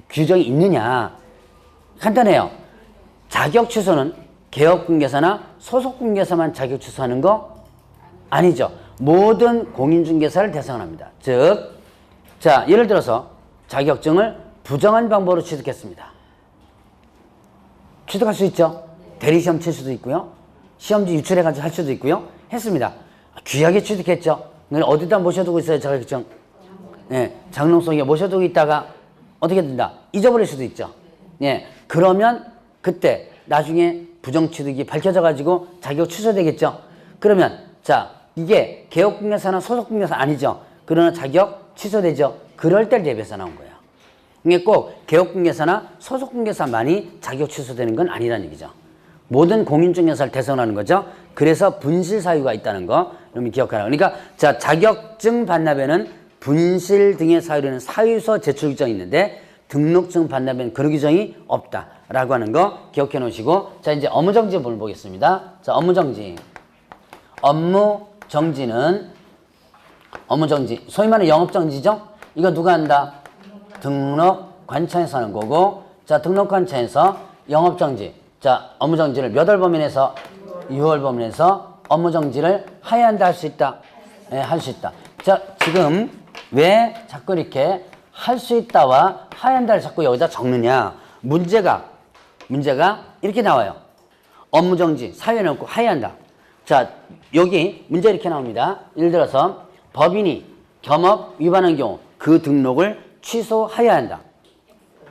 규정이 있느냐? 간단해요. 자격 취소는 개업공개사나 소속공개사만 자격 취소하는 거 아니죠. 모든 공인중개사를 대상합니다. 즉, 자, 예를 들어서 자격증을 부정한 방법으로 취득했습니다. 취득할 수 있죠. 대리시험 칠 수도 있고요. 시험지 유출해가지고 할 수도 있고요. 했습니다. 귀하게 취득했죠. 어디다 모셔두고 있어요, 자격증? 네, 장롱 속에 모셔두고 있다가 어떻게 된다? 잊어버릴 수도 있죠. 예, 그러면 그때 나중에 부정취득이 밝혀져가지고 자격 취소되겠죠. 그러면 자, 이게 개업공개사나 소속공개사 아니죠. 그러나 자격 취소되죠. 그럴 때를 대비해서 나온 거예요. 이게 꼭 개업공개사나 소속공개사만이 자격 취소되는 건 아니라는 얘기죠. 모든 공인중개사를 대상하는 거죠. 그래서 분실 사유가 있다는 거 여러분 기억하라. 그러니까 자, 자격증 반납에는 분실 등의 사유로는 사유서 제출 규정이 있는데 등록증 반납에는 그런 규정이 없다라고 하는 거 기억해 놓으시고, 자, 이제 업무정지 부분을 보겠습니다. 자, 업무정지. 업무정지는 소위 말하는 영업정지죠. 이거 누가 한다? 등록관청에서 하는 거고, 자, 등록관청에서 영업정지. 자, 업무정지를 몇 월 범위내에서 6월 범위내에서 업무정지를 하야한다 할 수 있다. 네, 할 수 있다. 자, 지금 왜 자꾸 이렇게 할 수 있다와 하야한다를 자꾸 여기다 적느냐. 문제가 이렇게 나와요. 업무정지, 사유는 없고 하야한다. 자, 여기 문제 이렇게 나옵니다. 예를 들어서 법인이 겸업 위반한 경우 그 등록을 취소하여야 한다.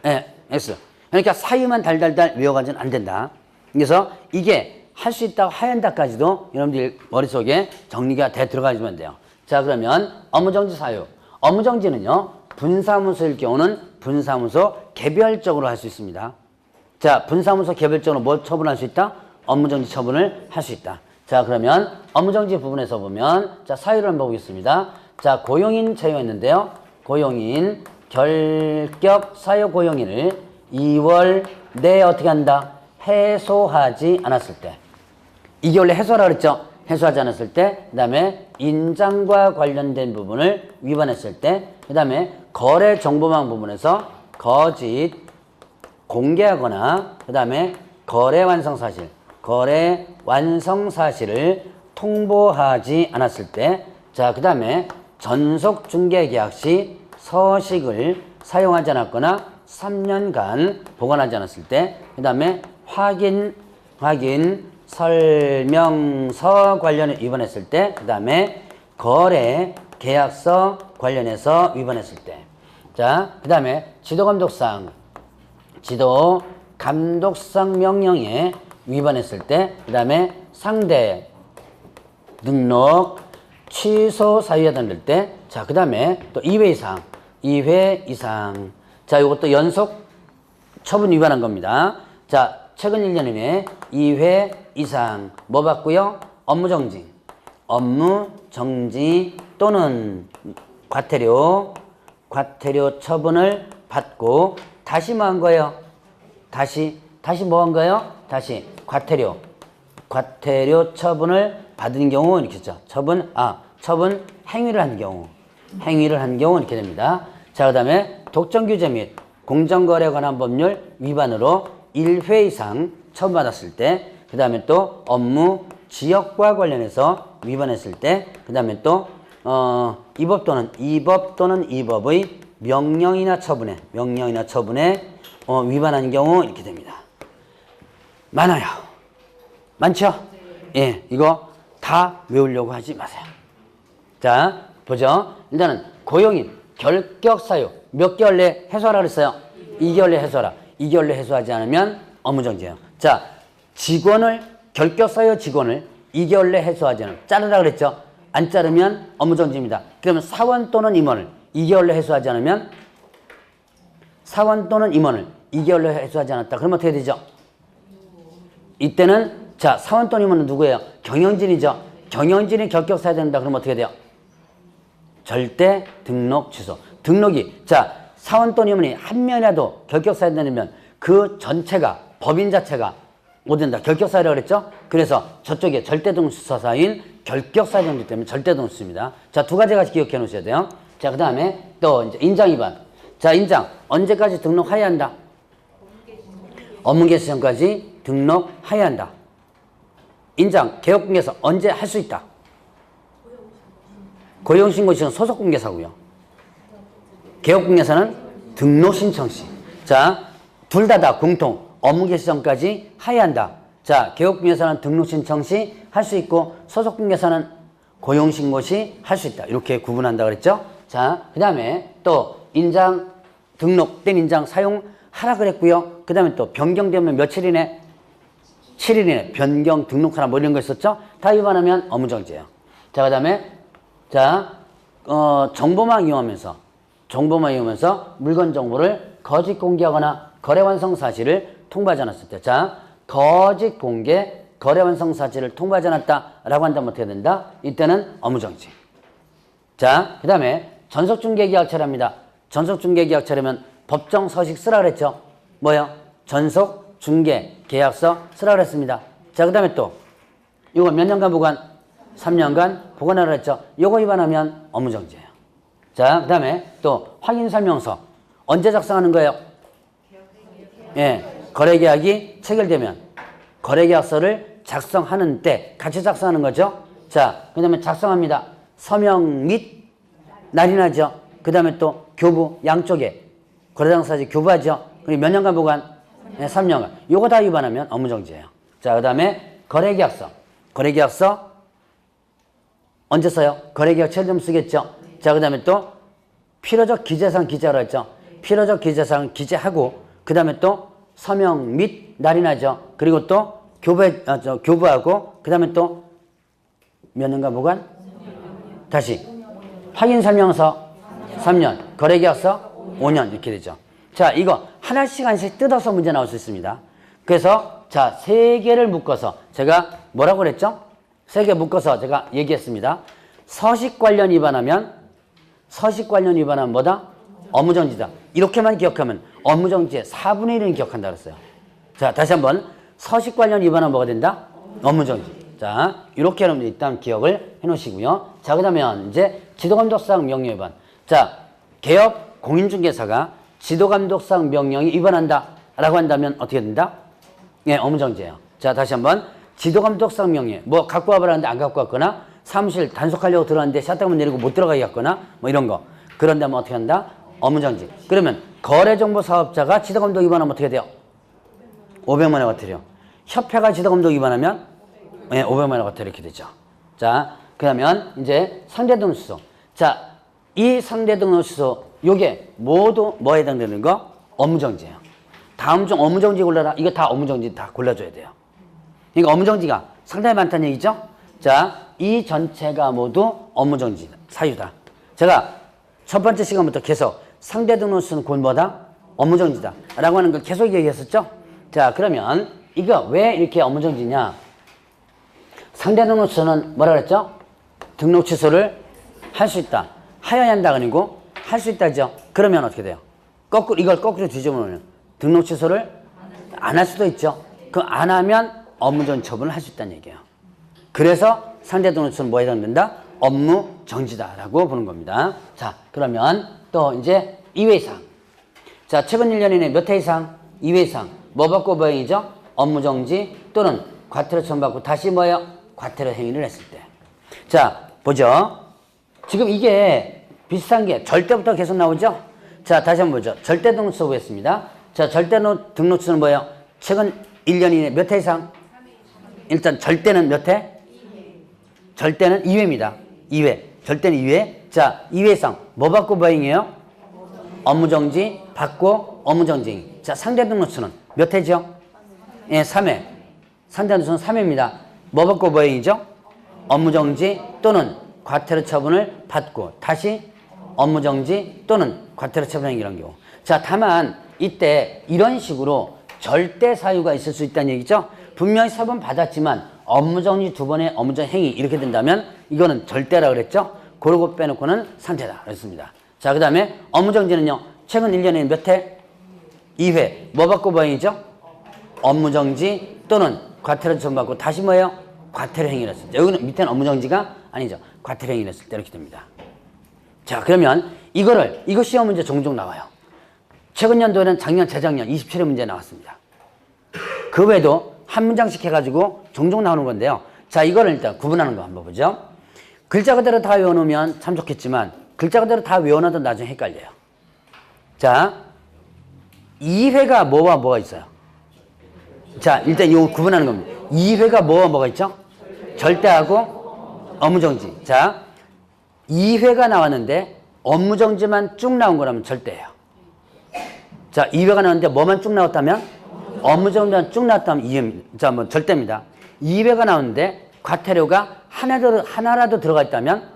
예, X. 그러니까 사유만 달달달 외워가지고는 안 된다. 그래서 이게 할 수 있다고 하얀다까지도 여러분들 머릿속에 정리가 돼 들어가주면 돼요. 자, 그러면 업무정지 사유. 업무정지는요, 분사무소일 경우는 분사무소 개별적으로 할 수 있습니다. 자, 분사무소 개별적으로 뭐 처분할 수 있다? 업무정지 처분을 할 수 있다. 자, 그러면 업무정지 부분에서 보면, 자, 사유를 한번 보겠습니다. 자, 고용인 채용했는데요. 고용인, 결격 사유 고용인을 2월 내에 어떻게 한다? 해소하지 않았을 때. 이게 원래 해소하라 그랬죠? 해소하지 않았을 때, 그 다음에 인장과 관련된 부분을 위반했을 때, 그 다음에 거래 정보망 부분에서 거짓, 공개하거나, 그 다음에 거래 완성 사실을 통보하지 않았을 때, 자, 그 다음에 전속 중개 계약 시 서식을 사용하지 않았거나 3년간 보관하지 않았을 때, 그 다음에 확인 설명서 관련해 위반했을 때, 그 다음에 거래 계약서 관련해서 위반했을 때, 자, 그 다음에 지도 감독상 명령에 위반했을 때, 그 다음에 상대 등록 취소 사유가 될 때, 자, 그 다음에 또 2회 이상. 자, 이것도 연속 처분 위반한 겁니다. 자, 최근 1년 이내에 2회 이상 뭐 받고요? 업무정지 또는 과태료 처분을 받고 다시 뭐 한 거예요? 다시 뭐 한 거예요? 다시 과태료 처분을 받은 경우 이렇게 했죠. 처분 행위를 한 경우 이렇게 됩니다. 자, 그 다음에 독점규제 및 공정거래에 관한 법률 위반으로 1회 이상 처분받았을 때, 그 다음에 또 업무 지역과 관련해서 위반했을 때, 그 다음에 또 이 법 또는 이 법의 명령이나 처분에 위반한 경우 이렇게 됩니다. 많아요. 많죠? 예, 이거 다 외우려고 하지 마세요. 자, 보죠. 일단은 고용인 결격 사유 몇 개월 내에 해소하라 그랬어요? 2개월 내에 해소하라. 2개월 내에 해소하지 않으면 업무정지예요. 자, 직원을 결격 사유 직원을 2개월 내에 해소하지 않으면 자르라 그랬죠? 안 자르면 업무정지입니다. 그러면 사원 또는 임원을 2개월 내에 해소하지 않으면 사원 또는 임원을 2개월 내에 해소하지 않았다. 그러면 어떻게 되죠? 이때는 자, 사원 또는 임원은 누구예요? 경영진이죠. 경영진이 결격 사유 된다. 그러면 어떻게 돼요? 절대 등록 취소. 등록이 자, 사원 또는 임원이 한 명이라도 결격 사유 된다면 그 전체가 법인 자체가 못 된다. 결격 사유라고 그랬죠? 그래서 저쪽에 절대 등록 취소 사유인 결격 사유 정지 때문에 절대 등록 취소입니다. 자, 두 가지 같이 기억해 놓으셔야 돼요. 자, 그다음에 또 이제 인장 위반. 자, 인장 언제까지 등록해야 한다? 업무 개시 전까지 등록해야 한다. 인장 개업공개서 언제 할 수 있다? 고용신고 시는 소속공개사고요. 개업공개서는 등록신청 시. 자, 둘 다 공통 업무 개시 전까지 해야 한다. 자, 개업공개서는 등록신청 시 할 수 있고 소속공개서는 고용신고 시 할 수 있다. 이렇게 구분한다 그랬죠? 자, 그 다음에 또 인장 등록된 인장 사용하라 그랬고요. 그 다음에 또 변경되면 며칠 이내 7일 이내 변경 등록하라 뭐 이런 거 있었죠? 다 위반하면 업무정지예요. 자, 그 다음에 자, 정보망 이용하면서 물건 정보를 거짓 공개하거나 거래 완성 사실을 통보하지 않았을 때. 자, 거짓 공개, 거래 완성 사실을 통보하지 않았다라고 한다면 어떻게 된다? 이때는 업무정지. 자, 그 다음에 전속중개계약처랍니다. 전속중개계약처라면 법정 서식 쓰라 그랬죠? 뭐요? 전속중개계약서 쓰라 그랬습니다. 자, 그 다음에 또 이거 몇 년간 보관? 3년간 보관하라 그랬죠? 이거 위반하면 업무정지예요. 자, 그 다음에 또 확인설명서 언제 작성하는 거예요? 예, 거래계약이 체결되면 거래계약서를 작성하는 때 같이 작성하는 거죠. 자, 그 다음에 작성합니다. 서명 및 날인하죠. 그 다음에 또 교부 양쪽에 거래당사지 교부하죠. 그리고 몇 년간 보관? 네, 3년간. 요거 다 위반하면 업무정지예요. 자, 그 다음에 거래계약서 언제 써요? 거래계약 체결 좀 쓰겠죠. 자, 그 다음에 또 필요적 기재사항 기재하라 했죠. 필요적 기재사항 기재하고 그 다음에 또 서명 및 날인하죠. 그리고 또 교부하고 그 다음에 또 몇 년간 보관? 다시 확인설명서 3년, 거래계약서 5년 이렇게 되죠. 자, 이거 하나씩 뜯어서 문제 나올 수 있습니다. 그래서 자, 3개를 묶어서 제가 뭐라고 그랬죠? 3개 묶어서 제가 얘기했습니다. 서식 관련 위반하면 뭐다? 업무정지다. 이렇게만 기억하면 업무정지의 4분의 1은 기억한다 그랬어요. 자, 다시 한번 서식 관련 위반하면 뭐가 된다? 업무정지. 자, 이렇게 여러분들 일단 기억을 해놓으시고요. 자, 그 다음에 이제 지도감독사항 명령 위반. 자, 개업 공인중개사가 지도감독사항 명령이 위반한다 라고 한다면 어떻게 된다? 예, 업무정지예요. 자, 다시 한번 지도감독사항 명령 뭐 갖고 와보라는데 안 갖고 왔거나 사무실 단속하려고 들어왔는데 샷다문 내리고 못 들어가게 했거나 뭐 이런 거 그런다면 어떻게 한다? 업무정지. 그러면 거래정보 사업자가 지도감독 위반하면 어떻게 돼요? 500만 원 과태료. 협회가 지도감독 위반하면 네, 500만 원 과태료 이렇게 되죠. 자, 그러면 이제 상대등록 취소. 자, 이 상대등록 취소 요게 모두 뭐에 해당되는 거? 업무정지예요. 다음 중 업무정지 골라라. 이거 다 업무정지 다 골라줘야 돼요. 그러니까 업무정지가 상당히 많다는 얘기죠. 자, 이 전체가 모두 업무정지 사유다. 제가 첫 번째 시간부터 계속 상대등록 취소는 곧 뭐다? 업무정지다 라고 하는 걸 계속 얘기했었죠. 자, 그러면 이거 왜 이렇게 업무정지냐? 상대등록 취소는 뭐라 그랬죠? 등록 취소를 할 수 있다. 하여야 한다가 아니고 할 수 있다죠. 그러면 어떻게 돼요? 이걸 거꾸로 뒤집어 놓으면 등록 취소를 안 할 수도 있죠. 그 안 하면 업무정지 처분을 할 수 있다는 얘기예요. 그래서 상대등록 취소는 뭐에 해당된다? 업무정지다라고 보는 겁니다. 자, 그러면 또 이제 2회 이상. 자, 최근 1년 이내 몇 회 이상? 2회 이상. 뭐 받고 뭐 행위죠? 업무정지 또는 과태료 처분받고 다시 뭐예요? 과태료 행위를 했을 때. 자, 보죠. 지금 이게 비슷한 게 절대부터 계속 나오죠? 자, 다시 한번 보죠. 절대 등록 취소 보겠습니다. 자, 절대 등록 취소는 뭐예요? 최근 1년 이내 몇 회 이상? 일단 절대는 몇 회? 절대는 2회입니다. 2회. 절대는 이외. 자, 이외상 뭐 받고 뭐 행이에요? 업무정지 받고 업무정지. 자, 상대 등록수는 몇 회죠? 예, 3회. 상대 등록수는 3회입니다. 뭐 받고 뭐 행이죠? 업무정지 또는 과태료 처분을 받고 다시 업무정지 또는 과태료 처분행위라는 경우. 자, 다만 이때 이런 식으로 절대 사유가 있을 수 있다는 얘기죠. 분명히 3번 받았지만 업무정지 2번의 업무정지 행위 이렇게 된다면 이거는 절대라 그랬죠. 그러고 빼놓고는 상태다 그랬습니다. 자, 그 다음에 업무정지는요. 최근 1년에 몇 회? 2회. 뭐 받고 뭐 행위죠? 업무정지 또는 과태료 처분받고 다시 뭐예요? 과태료 행위를 했을 때. 여기는 밑에는 업무정지가 아니죠. 과태료 행위를 했을 때 이렇게 됩니다. 자, 그러면 이거 시험 문제 종종 나와요. 최근 연도에는 작년, 재작년 27회 문제 나왔습니다. 그 외에도 한 문장씩 해가지고 종종 나오는 건데요. 자, 이거를 일단 구분하는 거 한번 보죠. 글자 그대로 다 외워놓으면 참 좋겠지만 글자 그대로 다 외워놔도 나중에 헷갈려요. 자, 2회가 뭐와 뭐가 있어요? 자, 일단 이거 구분하는 겁니다. 2회가 뭐와 뭐가 있죠? 절대하고 업무정지. 자, 2회가 나왔는데 업무정지만 쭉 나온 거라면 절대예요. 자, 2회가 나왔는데 뭐만 쭉 나왔다면? 업무정지만 쭉 나왔다면 2회입니다. 자, 뭐 절대입니다. 2회가 나왔는데 과태료가 하나라도 들어가 있다면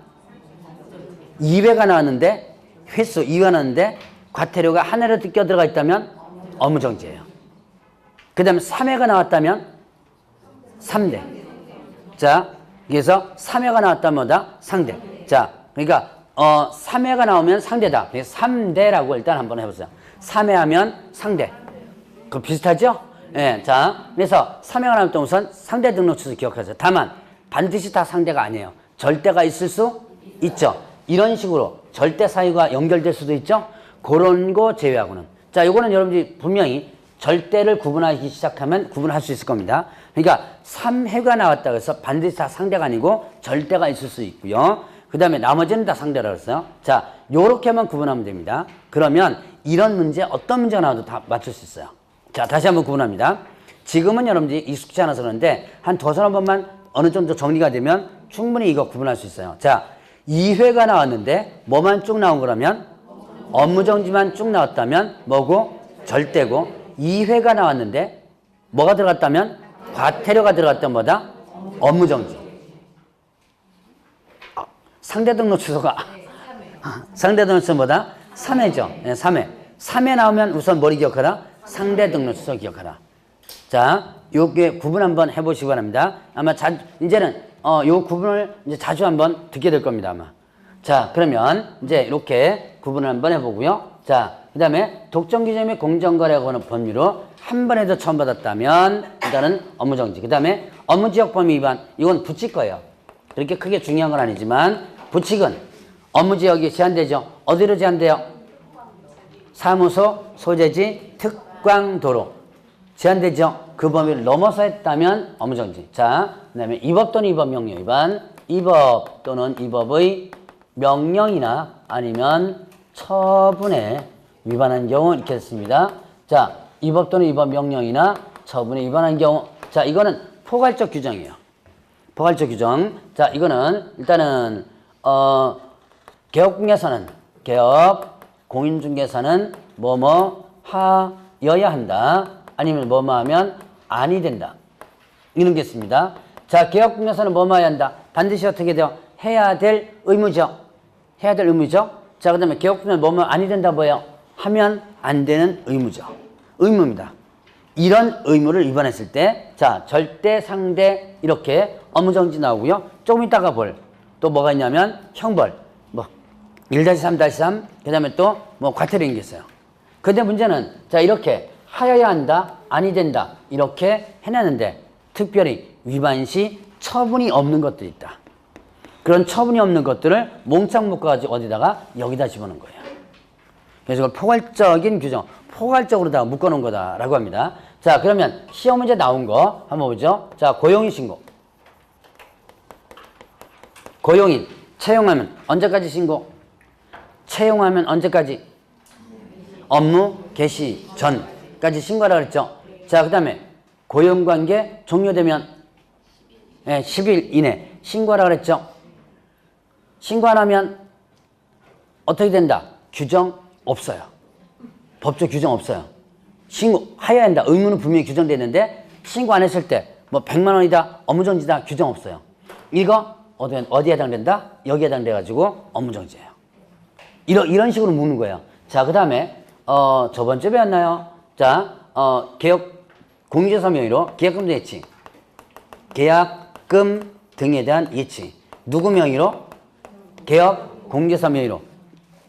2회가 나왔는데 횟수 2회가 나왔는데 과태료가 하나라도 껴 들어가 있다면 업무정지예요. 그 다음에 3회가 나왔다면 3대. 자, 그래서 3회가 나왔다면 뭐다? 상대. 자, 그러니까 3회가 나오면 상대다. 그래서 3대라고 일단 한번 해보세요. 3회 하면 상대. 그거 비슷하죠? 예, 자, 그래서 3회가 나올 때 우선 상대 등록처에서 기억하세요. 다만 반드시 다 상대가 아니에요. 절대가 있을 수 있죠. 이런 식으로 절대 사유가 연결될 수도 있죠. 그런 거 제외하고는. 자, 요거는 여러분들이 분명히 절대를 구분하기 시작하면 구분할 수 있을 겁니다. 그러니까 3회가 나왔다고 해서 반드시 다 상대가 아니고 절대가 있을 수 있고요. 그 다음에 나머지는 다 상대라고 했어요. 자, 요렇게만 구분하면 됩니다. 그러면 이런 문제, 어떤 문제가 나와도 다 맞출 수 있어요. 자, 다시 한번 구분합니다. 지금은 여러분들이 익숙치 않아서 그러는데 한 두서너 번만 어느 정도 정리가 되면 충분히 이거 구분할 수 있어요. 자, 2회가 나왔는데 뭐만 쭉 나온 거라면 업무정지만 쭉 나왔다면 뭐고? 절대고 2회가 나왔는데 뭐가 들어갔다면 과태료가 들어갔다면 뭐다? 업무정지. 상대 등록 취소가 상대 등록 취소 뭐다? 3회죠. 네, 3회. 3회 나오면 우선 뭐를 기억하라? 상대 등록 취소 기억하라. 자, 요게 구분 한번 해보시기 바랍니다. 아마 이제는 요 구분을 이제 자주 한번 듣게 될 겁니다, 아마. 자, 그러면 이제 이렇게 구분을 한번 해보고요. 자, 그 다음에 독점기재 및 공정거래하고 하는 법률로 한 번에도 처음 받았다면 일단은 업무정지. 그 다음에 업무지역 범위 위반. 이건 부칙 거예요. 그렇게 크게 중요한 건 아니지만 부칙은 업무지역이 제한되죠. 어디로 제한돼요? 사무소, 소재지, 특광도로. 제한되죠. 그 범위를 넘어서 했다면 업무정지. 자, 그 다음에 이 법 또는 이 법 명령 위반. 이 법 또는 이 법의 명령이나 아니면 처분에 위반한 경우 이렇게 했습니다. 자, 이 법 또는 이 법 명령이나 처분에 위반한 경우. 자, 이거는 포괄적 규정이에요. 포괄적 규정. 자, 이거는 일단은 개업공개사는 개업 공인중개사는 뭐뭐 하여야 한다. 아니면 뭐뭐 하면 아니 된다. 이런 게 있습니다. 자, 개업공개사는 뭐뭐 해야 한다. 반드시 어떻게 돼요? 해야 될 의무죠. 해야 될 의무죠. 자, 그 다음에 개업공개사는 뭐뭐 아니 된다 뭐예요? 하면 안 되는 의무죠. 의무입니다. 이런 의무를 위반했을 때, 자, 절대, 상대, 이렇게 업무정지 나오고요. 조금 이따가 볼, 또 뭐가 있냐면, 형벌, 뭐, 1-3-3, 그 다음에 또, 뭐, 과태료인 게 있어요. 근데 문제는, 자, 이렇게 하여야 한다, 아니 된다, 이렇게 해놨는데, 특별히 위반 시 처분이 없는 것들이 있다. 그런 처분이 없는 것들을 몽창 묶어가지고 어디다가 여기다 집어넣은 거예요. 그래서 이걸 포괄적인 규정, 포괄적으로 다 묶어놓은 거다라고 합니다. 자, 그러면 시험 문제 나온 거 한번 보죠. 자, 고용인 신고. 고용인 채용하면 언제까지 신고? 채용하면 언제까지? 업무 개시 전까지 신고하라 그랬죠. 자, 그 다음에 고용관계 종료되면 10일 이내 신고하라 그랬죠. 신고 안 하면 어떻게 된다? 규정 없어요. 법적 규정 없어요. 신고해야 한다. 의무는 분명히 규정되어 있는데 신고 안 했을 때 뭐 100만 원이다, 업무정지다 규정 없어요. 이거 어디에 해당된다? 여기에 해당돼가지고 업무정지예요. 이런 식으로 묻는 거예요. 자, 그 다음에 저번 주에 배웠나요? 자, 개업 공유재사 명의로 계약금 예치, 계약금 등에 대한 예치. 누구 명의로? 개업 공유재사 명의로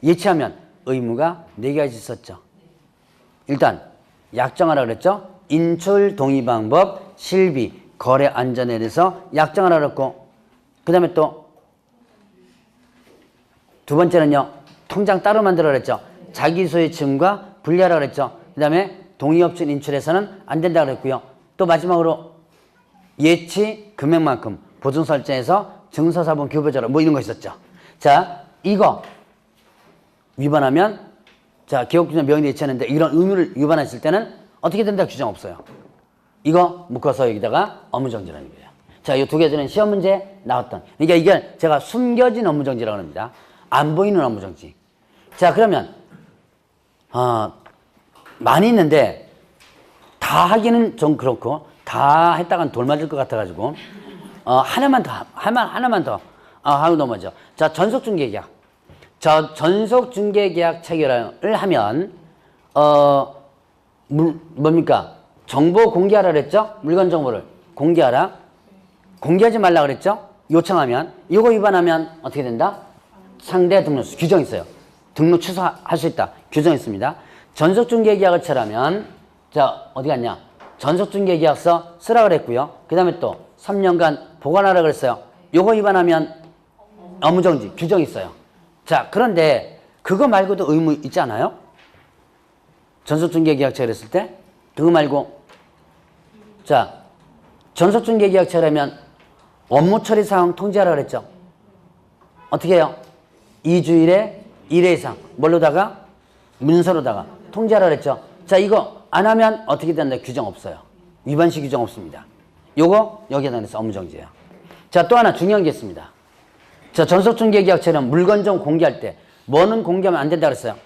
예치하면 의무가 4가지 있었죠. 일단 약정하라 그랬죠. 인출 동의 방법, 실비, 거래 안전에 대해서 약정하라 그랬고, 그 다음에 또 두 번째는요, 통장 따로 만들어 그랬죠. 자기 소유 침과 분리하라 그랬죠. 그 다음에 동의업체 인출해서는 안 된다 그랬고요. 또 마지막으로 예치 금액만큼 보증 설정해서 증서사본 교부자료 뭐 이런 거 있었죠. 자, 이거 위반하면 자, 개업규정 명의 예치하는데 이런 의무를 위반했을 때는 어떻게 된다 규정 없어요. 이거 묶어서 여기다가 업무정지라는 거예요. 자, 이 두 개는 시험 문제 나왔던. 그러니까 이게 제가 숨겨진 업무정지라고 합니다. 안 보이는 업무정지. 자, 그러면 많이 있는데 다 하기는 좀 그렇고 다 했다간 돌 맞을 것 같아가지고 하나만 더 하고 넘어져. 자, 전속중개계약. 전속중개계약 체결을 하면 뭡니까? 정보 공개하라 그랬죠? 물건 정보를 공개하라. 공개하지 말라 그랬죠? 요청하면. 이거 위반하면 어떻게 된다? 상대 등록수 규정 있어요. 등록 취소할 수 있다. 규정 있습니다. 전속중개계약을 체결하면 자, 어디 갔냐? 전속중개계약서 쓰라 그랬고요. 그 다음에 또 3년간 보관하라 그랬어요. 요거 위반하면 업무정지 규정 있어요. 자, 그런데 그거 말고도 의무 있지 않아요? 전속중개계약 체결했을 때 그거 말고 자, 전속중개계약 체결하면 업무처리 사항 통지하라 그랬죠. 어떻게 해요? 2주일에 1회 이상 뭘로다가? 문서로다가 통지하라 그랬죠. 자, 이거 안 하면 어떻게 된다? 규정 없어요. 위반시 규정 없습니다. 요거 여기에 해당해서 업무정지예요. 자, 또 하나 중요한 게 있습니다. 자, 전속중개계약처럼 물건정 공개할 때 뭐는 공개하면 안 된다 그랬어요?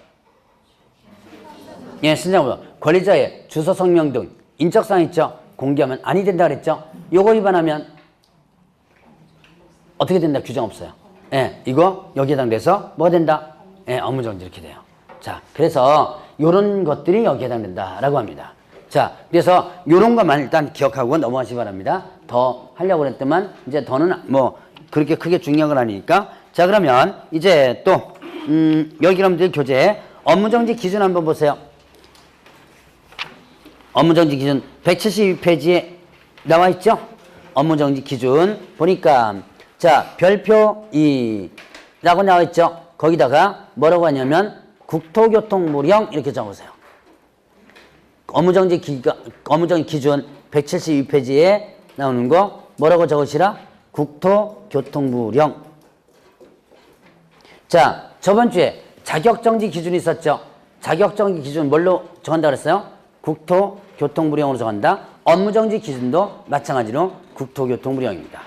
예, 신장부터 권리자의 주소, 성명 등 인적사항 있죠? 공개하면 아니 된다 그랬죠? 요거 위반하면 어떻게 된다? 규정 없어요. 예, 이거 여기에 해당돼서 뭐가 된다? 예, 업무정지 이렇게 돼요. 자, 그래서 요런 것들이 여기에 해당된다라고 합니다. 자, 그래서 요런 것만 일단 기억하고 넘어가시기 바랍니다. 더 하려고 그랬더만 이제 더는 뭐 그렇게 크게 중요한 건 아니니까. 자, 그러면 이제 또 여기 여러분들 교재 업무정지 기준 한번 보세요. 업무정지 기준 172페이지에 나와 있죠? 업무정지 기준 보니까 자, 별표 2라고 나와 있죠? 거기다가 뭐라고 하냐면 국토교통부령 이렇게 적으세요. 업무정지 기준 172페이지에 나오는 거 뭐라고 적으시라? 국토교통부령. 자, 저번 주에 자격정지 기준이 있었죠? 자격정지 기준 뭘로 정한다 그랬어요? 국토교통부령으로 정한다. 업무정지 기준도 마찬가지로 국토교통부령입니다.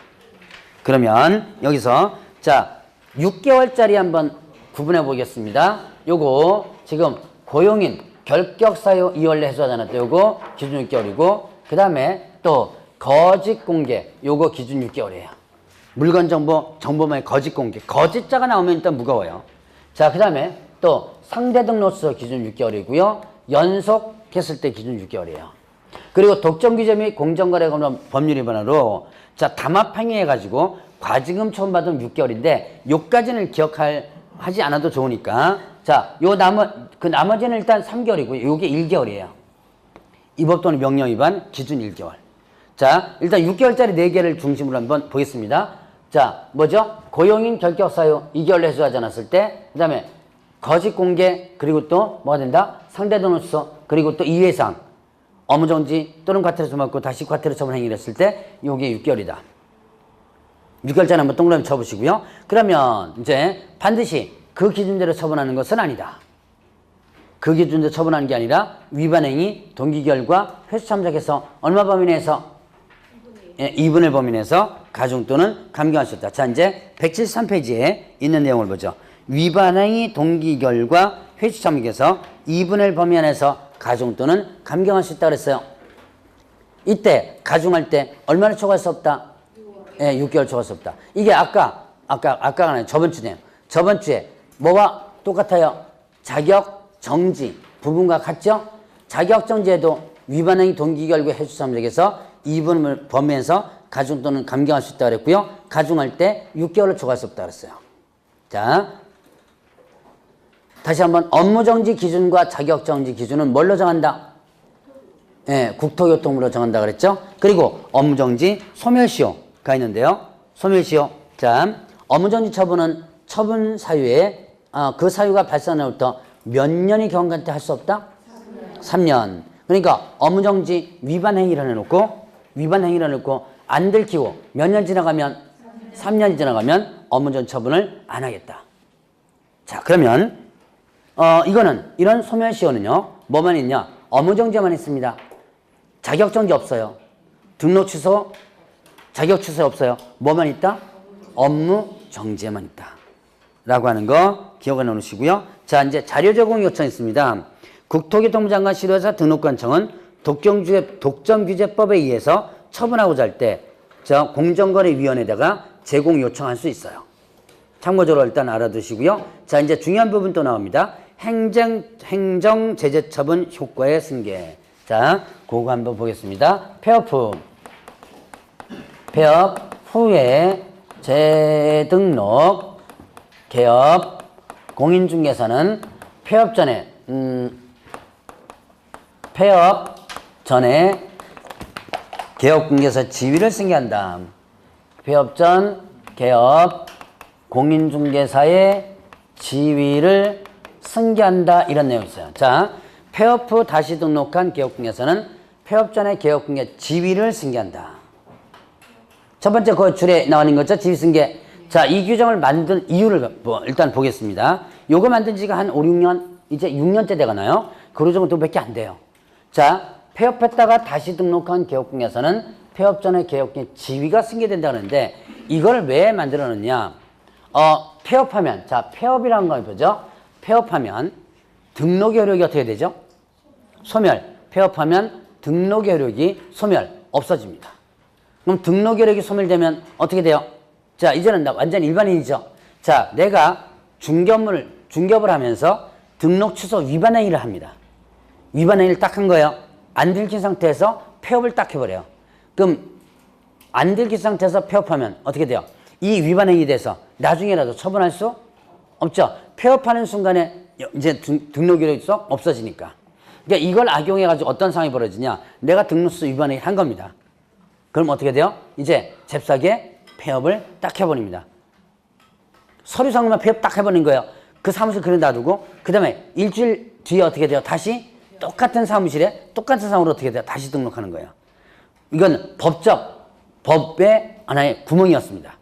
그러면 여기서 자, 6개월짜리 한번 구분해 보겠습니다. 요거 지금 고용인 결격사유 이원래 해소하잖아요. 또 요거 기준 6개월이고 그 다음에 또 거짓공개 요거 기준 6개월이에요. 물건정보만의 거짓공개. 거짓자가 나오면 일단 무거워요. 자, 그 다음에 또 상대등록서 기준 6개월이고요. 연속했을 때 기준 6개월이에요. 그리고 독점규제 및 공정거래 관련 법률 위반으로 자, 담합행위해가지고 과징금 처분받으면 6개월인데 요까지는 하지 않아도 좋으니까 자, 나머지는 일단 3개월이고요. 요게 1개월이에요. 위법 또는 명령 위반 기준 1개월. 자, 일단 6개월짜리 4개를 중심으로 한번 보겠습니다. 자, 뭐죠? 고용인 결격사유 2개월로 해소하지 않았을 때, 그 다음에 거짓 공개, 그리고 또 뭐가 된다? 상대등록서, 그리고 또 2회상, 업무정지 또는 과태료 처분받고 다시 과태료 처분 행위를 했을 때, 요게 6개월이다. 6개월짜리 한번 동그라미 쳐보시고요. 그러면 이제 반드시 그 기준대로 처분하는 것은 아니다. 그 기준대로 처분하는 게 아니라 위반행위, 동기결과, 회수 참작해서 얼마 범위 내에서 2분의 범위 내에서 가중 또는 감경할 수 있다. 자, 이제 173페이지에 있는 내용을 보죠. 위반행위 동기 결과 회시 참격에서 2분의 1 범위 안에서 가중 또는 감경할 수 있다 그랬어요. 이때 가중할 때 얼마나 초과할 수 없다? 6개월 초과할 수 없다. 이게 아까가 아니라 저번 주네요. 저번 주에 뭐와 똑같아요? 자격 정지 부분과 같죠? 자격 정지에도 위반행위 동기 결과 회시 참격에서 2분의 범위에서 가중 또는 감경할 수 있다 그랬고요. 가중할 때 6개월을 초과할 수 없다 그랬어요. 자, 다시 한번 업무정지 기준과 자격정지 기준은 뭘로 정한다? 국토교통부로 정한다 그랬죠? 그리고 업무정지 소멸시효가 있는데요. 소멸시효. 자, 업무정지 처분은 처분 사유에 그 사유가 발생한 후부터 몇 년이 경과할 때 할 수 없다? 3년. 그러니까 업무정지 위반행위를 해놓고 안 들키고 몇 년 지나가면 3년이 지나가면 업무정지 처분을 안 하겠다. 자, 그러면 이런 소멸시효는요 뭐만 있냐? 업무정지만 있습니다. 자격정지 없어요. 등록 취소, 자격 취소 없어요. 뭐만 있다? 업무정지에만 있다 라고 하는 거 기억해 놓으시고요. 자, 이제 자료 제공 요청 있습니다. 국토교통부 장관 실효자 등록관청은 독점규제법에 의해서 처분하고자 할 때 공정거래위원회에다가 제공 요청할 수 있어요. 참고적으로 일단 알아두시고요. 자, 이제 중요한 부분 또 나옵니다. 행정제재처분 효과의 승계. 자, 그거 한번 보겠습니다. 폐업 후에 재등록, 개업, 공인중개사는 폐업 전에 개업중개사 지위를 승계한다. 폐업 전 개업 공인중개사의 지위를 승계한다. 이런 내용이 있어요. 자, 폐업 후 다시 등록한 개업중개사는 폐업 전에 개업중개 지위를 승계한다. 첫 번째 그 줄에 나오는 거죠. 지위 승계. 자, 이 규정을 만든 이유를 일단 보겠습니다. 요거 만든 지가 한 5, 6년, 이제 6년째 돼가나요? 그 정도밖에 안 돼요. 자, 폐업했다가 다시 등록한 개업중개사는 폐업 전에 개업중개 지위가 승계된다는데 이걸 왜 만들어놨냐? 폐업하면, 자, 폐업이라는 걸 보죠. 폐업하면 등록 효력이 어떻게 되죠? 소멸. 폐업하면 등록 효력이 없어집니다. 그럼 등록 효력이 소멸되면 어떻게 돼요? 자, 이제는 완전 일반인이죠. 자, 내가 중개업을 하면서 등록 취소 위반 행위를 합니다. 위반 행위를 딱 한 거예요. 안 들킨 상태에서 폐업을 딱 해버려요. 그럼 안 들킨 상태에서 폐업하면 어떻게 돼요? 이 위반 행위에 대해서 나중에라도 처분할 수 없죠. 폐업하는 순간에 이제 등록 효력이 없어지니까. 그러니까 이걸 악용해가지고 어떤 상황이 벌어지냐? 내가 등록수 위반 행위를 한 겁니다. 그럼 어떻게 돼요? 이제 잽싸게 폐업을 딱 해버립니다. 서류상으로만 폐업 딱 해버린 거예요. 그 사무실 그래 놔두고 그 다음에 일주일 뒤에 어떻게 돼요? 다시 똑같은 사무실에 똑같은 상황으로 어떻게 돼요? 다시 등록하는 거예요. 이건 법의 하나의 구멍이었습니다.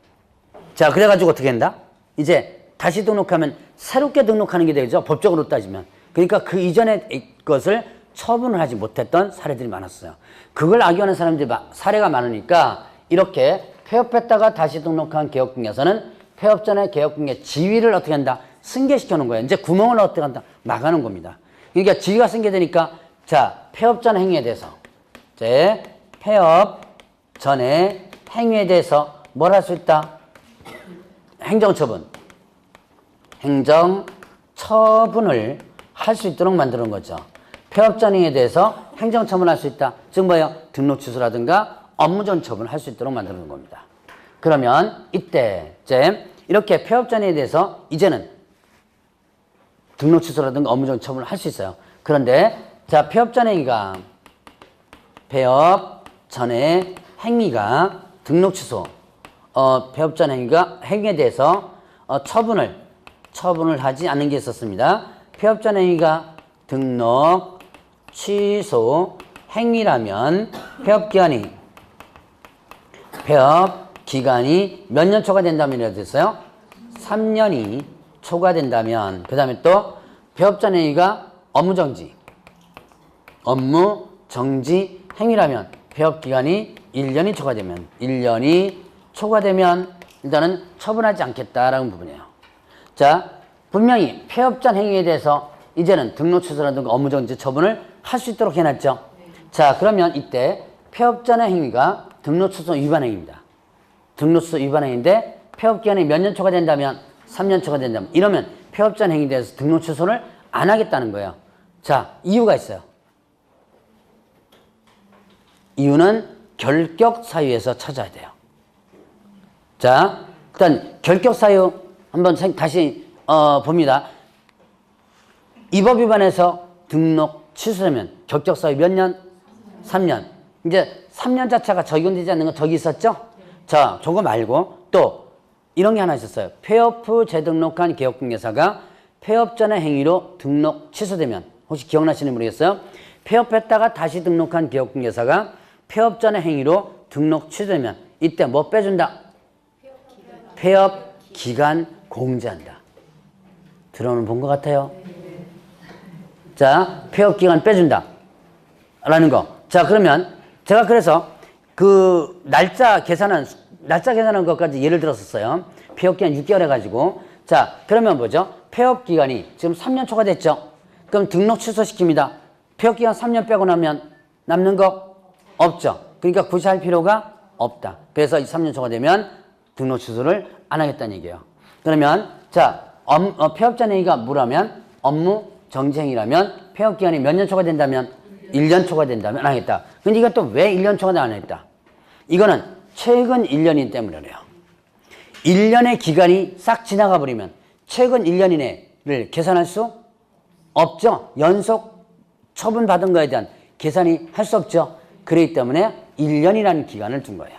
자, 그래가지고 어떻게 한다? 이제 다시 등록하면 새롭게 등록하는 게 되죠. 법적으로 따지면. 그러니까 그 이전의 것을 처분을 하지 못했던 사례들이 많았어요. 그걸 악용하는 사람들이 사례가 많으니까 이렇게 폐업했다가 다시 등록한 개업중개사는 폐업 전에 개업중개 지위를 어떻게 한다? 승계시켜 놓은 거예요. 이제 구멍을 어떻게 한다? 막아놓은 겁니다. 그러니까 지위가 승계되니까 자, 폐업 전 행위에 대해서 이제 폐업 전에 행위에 대해서 뭘 할 수 있다? 행정처분을 할 수 있도록 만드는 거죠. 폐업 전 행위에 대해서 행정처분할 수 있다. 즉 뭐예요? 등록 취소라든가 업무전 처분을 할 수 있도록 만드는 겁니다. 그러면 이때 이제 이렇게 폐업 전 행위에 대해서 이제는 등록 취소라든가 업무전 처분을 할 수 있어요. 그런데 자, 폐업 전 행위가 등록 취소, 폐업 전 행위에 대해서 처분을 하지 않는 게 있었습니다. 폐업 전 행위가 등록 취소 행위라면 폐업 기간이 몇 년 초과된다면 이렇게 됐어요? 3년이 초과된다면, 그 다음에 또 폐업 전 행위가 업무정지 행위라면 폐업기간이 1년이 초과되면 1년이 초과되면 일단은 처분하지 않겠다라는 부분이에요. 자, 분명히 폐업 전 행위에 대해서 이제는 등록 취소라든가 업무정지 처분을 할 수 있도록 해놨죠. 자, 그러면 이때 폐업 전의 행위가 등록 취소 위반 행위입니다. 등록 취소 위반 행위인데 폐업 기간이 몇 년 초과된다면 3년 초과된다면 이러면 폐업 전 행위에 대해서 등록 취소를 안 하겠다는 거예요. 자, 이유가 있어요. 이유는 결격 사유에서 찾아야 돼요. 자, 일단 결격 사유 한번 다시 봅니다. 이 법 위반해서 등록 취소되면 결격 사유 몇 년? 3년. 이제 3년 자체가 적용되지 않는 건 저기 있었죠? 자, 저거 말고 또 이런 게 하나 있었어요. 폐업 후 재등록한 개업공개사가 폐업 전의 행위로 등록 취소되면 혹시 기억나시는 분 모르겠어요? 폐업했다가 다시 등록한 개업공개사가 폐업 전의 행위로 등록 취소되면 이때 뭐 빼준다? 폐업 기간 공제한다. 들어오는 본 것 같아요. 자, 폐업 기간 빼준다. 라는 거. 자, 그러면 제가 그래서 그 날짜 계산한 것까지 예를 들었었어요. 폐업 기간 6개월 해가지고. 자, 그러면 뭐죠? 폐업 기간이 지금 3년 초과됐죠? 그럼 등록 취소시킵니다. 폐업 기간 3년 빼고 나면 남는 거 없죠. 그러니까 굳이 할 필요가 없다. 그래서 이 3년 초과되면 등록 취소를 안 하겠다는 얘기예요. 그러면 자, 폐업 전 행위가 뭐라면 업무 정지 행위라면 폐업 기간이 몇 년 초과된다면 1년 초과된다면 안 하겠다. 근데 이거 또 왜 1년 초과도 안 하겠다? 이거는 최근 1년이기 때문에 그래요. 1년의 기간이 싹 지나가 버리면 최근 1년 이내를 계산할 수 없죠. 연속 처분받은 거에 대한 계산이 할 수 없죠. 그렇기 때문에 1년이라는 기간을 둔 거예요.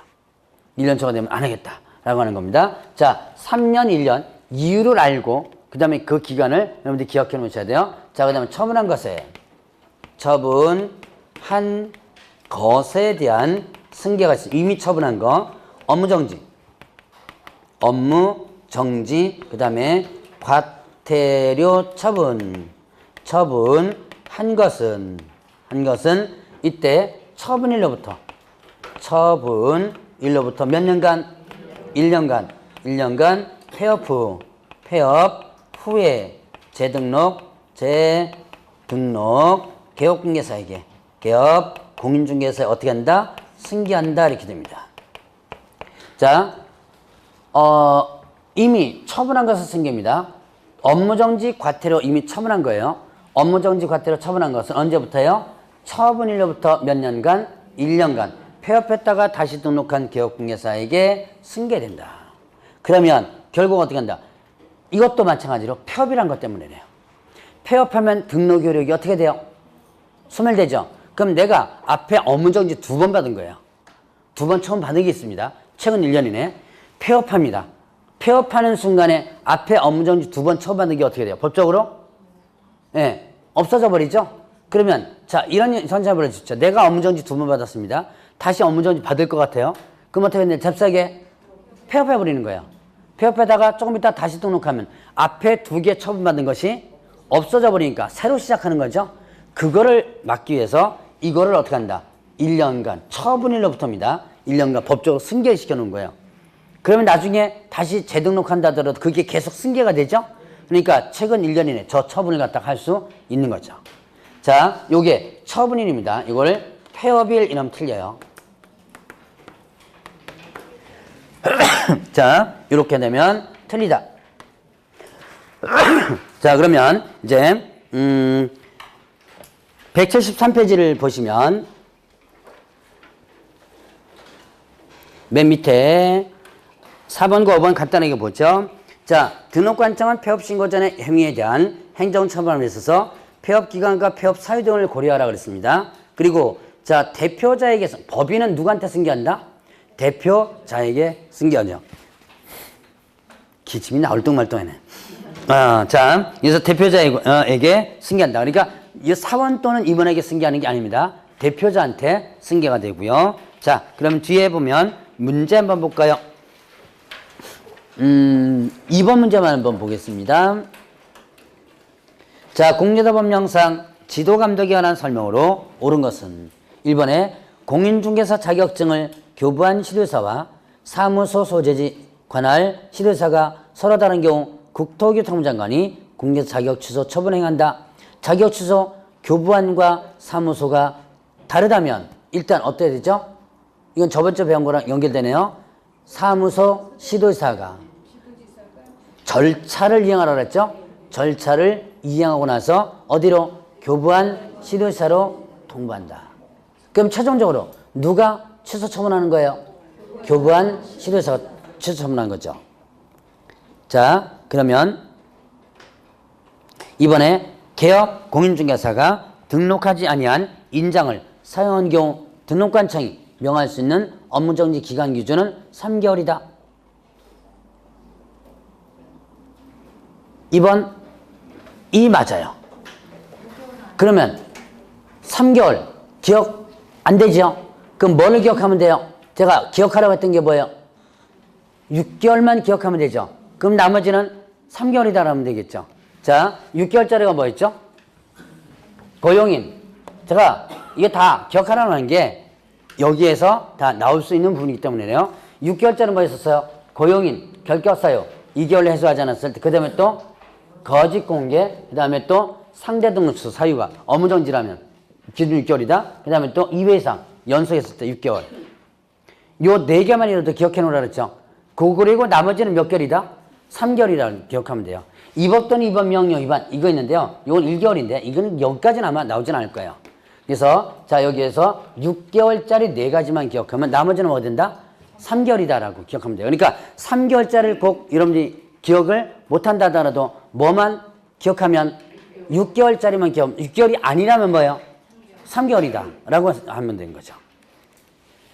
1년 초과되면 안 하겠다라고 하는 겁니다. 자, 3년, 1년 이유를 알고 그 다음에 그 기간을 여러분들 기억해 놓으셔야 돼요. 자, 그 다음에 처분한 것에 처분한 것에 대한 승계가 있어요. 이미 처분한 거 업무정지 그 다음에 과태료 처분한 것은 이때 처분일로부터 몇 년간? 1년간 폐업 후에 재등록 개업공개사에게 개업공인중개사에 어떻게 한다? 승계한다 이렇게 됩니다. 자, 이미 처분한 것을 승계입니다. 업무정지 과태료 이미 처분한 거예요. 업무정지 과태료 처분한 것은 언제부터요? 처분일로부터 몇 년간? 1년간 폐업했다가 다시 등록한 개업공개사에게 승계된다. 그러면 결국 어떻게 한다? 이것도 마찬가지로 폐업이란 것 때문이래요. 폐업하면 등록 효력이 어떻게 돼요? 소멸되죠. 그럼 내가 앞에 업무정지 2번 받은 거예요. 2번 처음 받은 게 있습니다. 최근 1년 이내 폐업합니다. 폐업하는 순간에 앞에 업무정지 2번 처음 받은 게 어떻게 돼요? 법적으로? 네, 없어져 버리죠. 그러면 자, 이런 현상을 벌어졌죠. 내가 업무정지 2번 받았습니다. 다시 업무정지 받을 것 같아요. 그럼 어떻게 했냐? 잽싸게 폐업해버리는 거예요. 폐업하다가 조금 이따 다시 등록하면 앞에 2개 처분받은 것이 없어져 버리니까 새로 시작하는 거죠. 그거를 막기 위해서 이거를 어떻게 한다? 1년간 처분일로부터입니다. 1년간 법적으로 승계시켜 놓은 거예요. 그러면 나중에 다시 재등록한다 하더라도 그게 계속 승계가 되죠. 그러니까 최근 1년 이내 저 처분을 갖다가 할 수 있는 거죠. 자, 요게 처분일입니다. 이걸 폐업일 이러면 틀려요. 자, 이렇게 되면 틀리다. 자, 그러면 이제 173페이지를 보시면 맨 밑에 4번과 5번 간단하게 보죠. 자, 등록관청은 폐업신고 전의 행위에 대한 행정처분에 있어서 폐업기간과 폐업 사유 등을 고려하라 그랬습니다. 그리고 자, 대표자에게서 법인은 누구한테 승계한다? 대표자에게 승계하죠. 기침이 나올뚱말뚱하네. 자, 그래서 대표자에게 승계한다. 그러니까 이 사원 또는 임원에게 승계하는 게 아닙니다. 대표자한테 승계가 되고요. 자, 그럼 뒤에 보면 문제 한번 볼까요? 2번 문제만 한번 보겠습니다. 자, 공제도법령상 지도감독에 관한 설명으로 옳은 것은 1번에 공인중개사 자격증을 교부한 시도사와 사무소 소재지 관할 시도사가 서로 다른 경우 국토교통부 장관이 공인중개사 자격 취소 처분 행한다. 자격 취소 교부안과 사무소가 다르다면 일단 어때야 되죠? 이건 저번 주에 배운 거랑 연결되네요. 사무소 시도지사가 절차를 이행하라고 그랬죠? 절차를 이행하고 나서 어디로? 교부안 시도지사로 통보한다. 그럼 최종적으로 누가 취소 처분하는 거예요? 교부안 시도지사가 취소 처분하는 거죠. 자, 그러면 이번에 개업 공인중개사가 등록하지 아니한 인장을 사용한 경우 등록관청이 명할 수 있는 업무정지 기간 기준은 3개월이다. 2번 이 맞아요. 그러면 3개월 기억 안 되죠? 그럼 뭐를 기억하면 돼요? 제가 기억하라고 했던 게 뭐예요? 6개월만 기억하면 되죠. 그럼 나머지는 3개월이다 라면 되겠죠. 자, 6개월짜리가 뭐였죠? 고용인. 제가 이게 다 기억하라고 하는 게 여기에서 다 나올 수 있는 부분이기 때문이네요. 6개월짜리 뭐였었어요? 고용인, 결격사유 2개월로 해소하지 않았을 때, 그 다음에 또 거짓 공개, 그 다음에 또 상대 등록소 사유가 업무정지라면 기준 6개월이다. 그 다음에 또 2회 이상 연속했을 때 6개월. 요 4개만이라도 기억해 놓으라 그랬죠. 그리고 나머지는 몇 개월이다? 3개월이라고 기억하면 돼요. 위법 또는 위법 명령 위반 이거 있는데요. 이건 1개월인데 이거는 여기까지는 아마 나오진 않을 거예요. 그래서 자 여기에서 6개월짜리 4가지만 기억하면 나머지는 뭐가 된다? 3개월이다라고 기억하면 돼요. 그러니까 3개월짜리를 꼭 여러분들이 기억을 못한다 하더라도 뭐만 기억하면 6개월짜리만 기억, 6개월이 아니라면 뭐예요? 3개월이다 라고 하면 되는 거죠.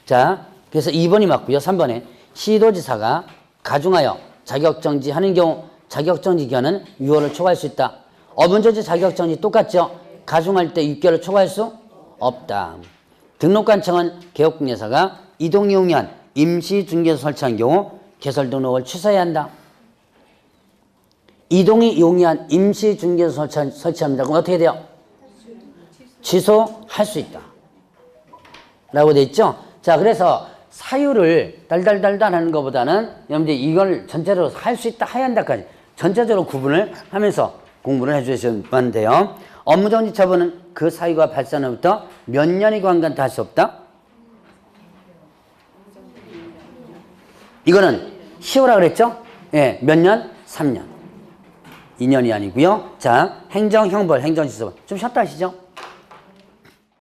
자, 그래서 2번이 맞고요. 3번에 시도지사가 가중하여 자격정지하는 경우 자격정지 기간은 6월을 초과할 수 있다. 업무정지 자격정지 똑같죠? 가중할 때 6개월을 초과할 수 없다. 등록관청은 개업공개사가 이동이 용이한 임시중개소 설치한 경우 개설 등록을 취소해야 한다. 이동이 용이한 임시중개소 설치합니다. 그럼 어떻게 돼요? 취소할 수 있다. 라고 돼 있죠? 자, 그래서 사유를 달달달달 하는 것보다는 여러분들이 이걸 전체적으로 할 수 있다, 해야 한다까지 전체적으로 구분을 하면서 공부를 해주시면 돼요. 업무정지 처분은 그 사유가 발생한 후부터 몇 년이 관간다 할 수 없다? 이거는 10호라 그랬죠? 예, 몇 년? 3년. 2년이 아니고요. 자, 행정, 형벌, 행정지소. 좀 쉬었다 하시죠?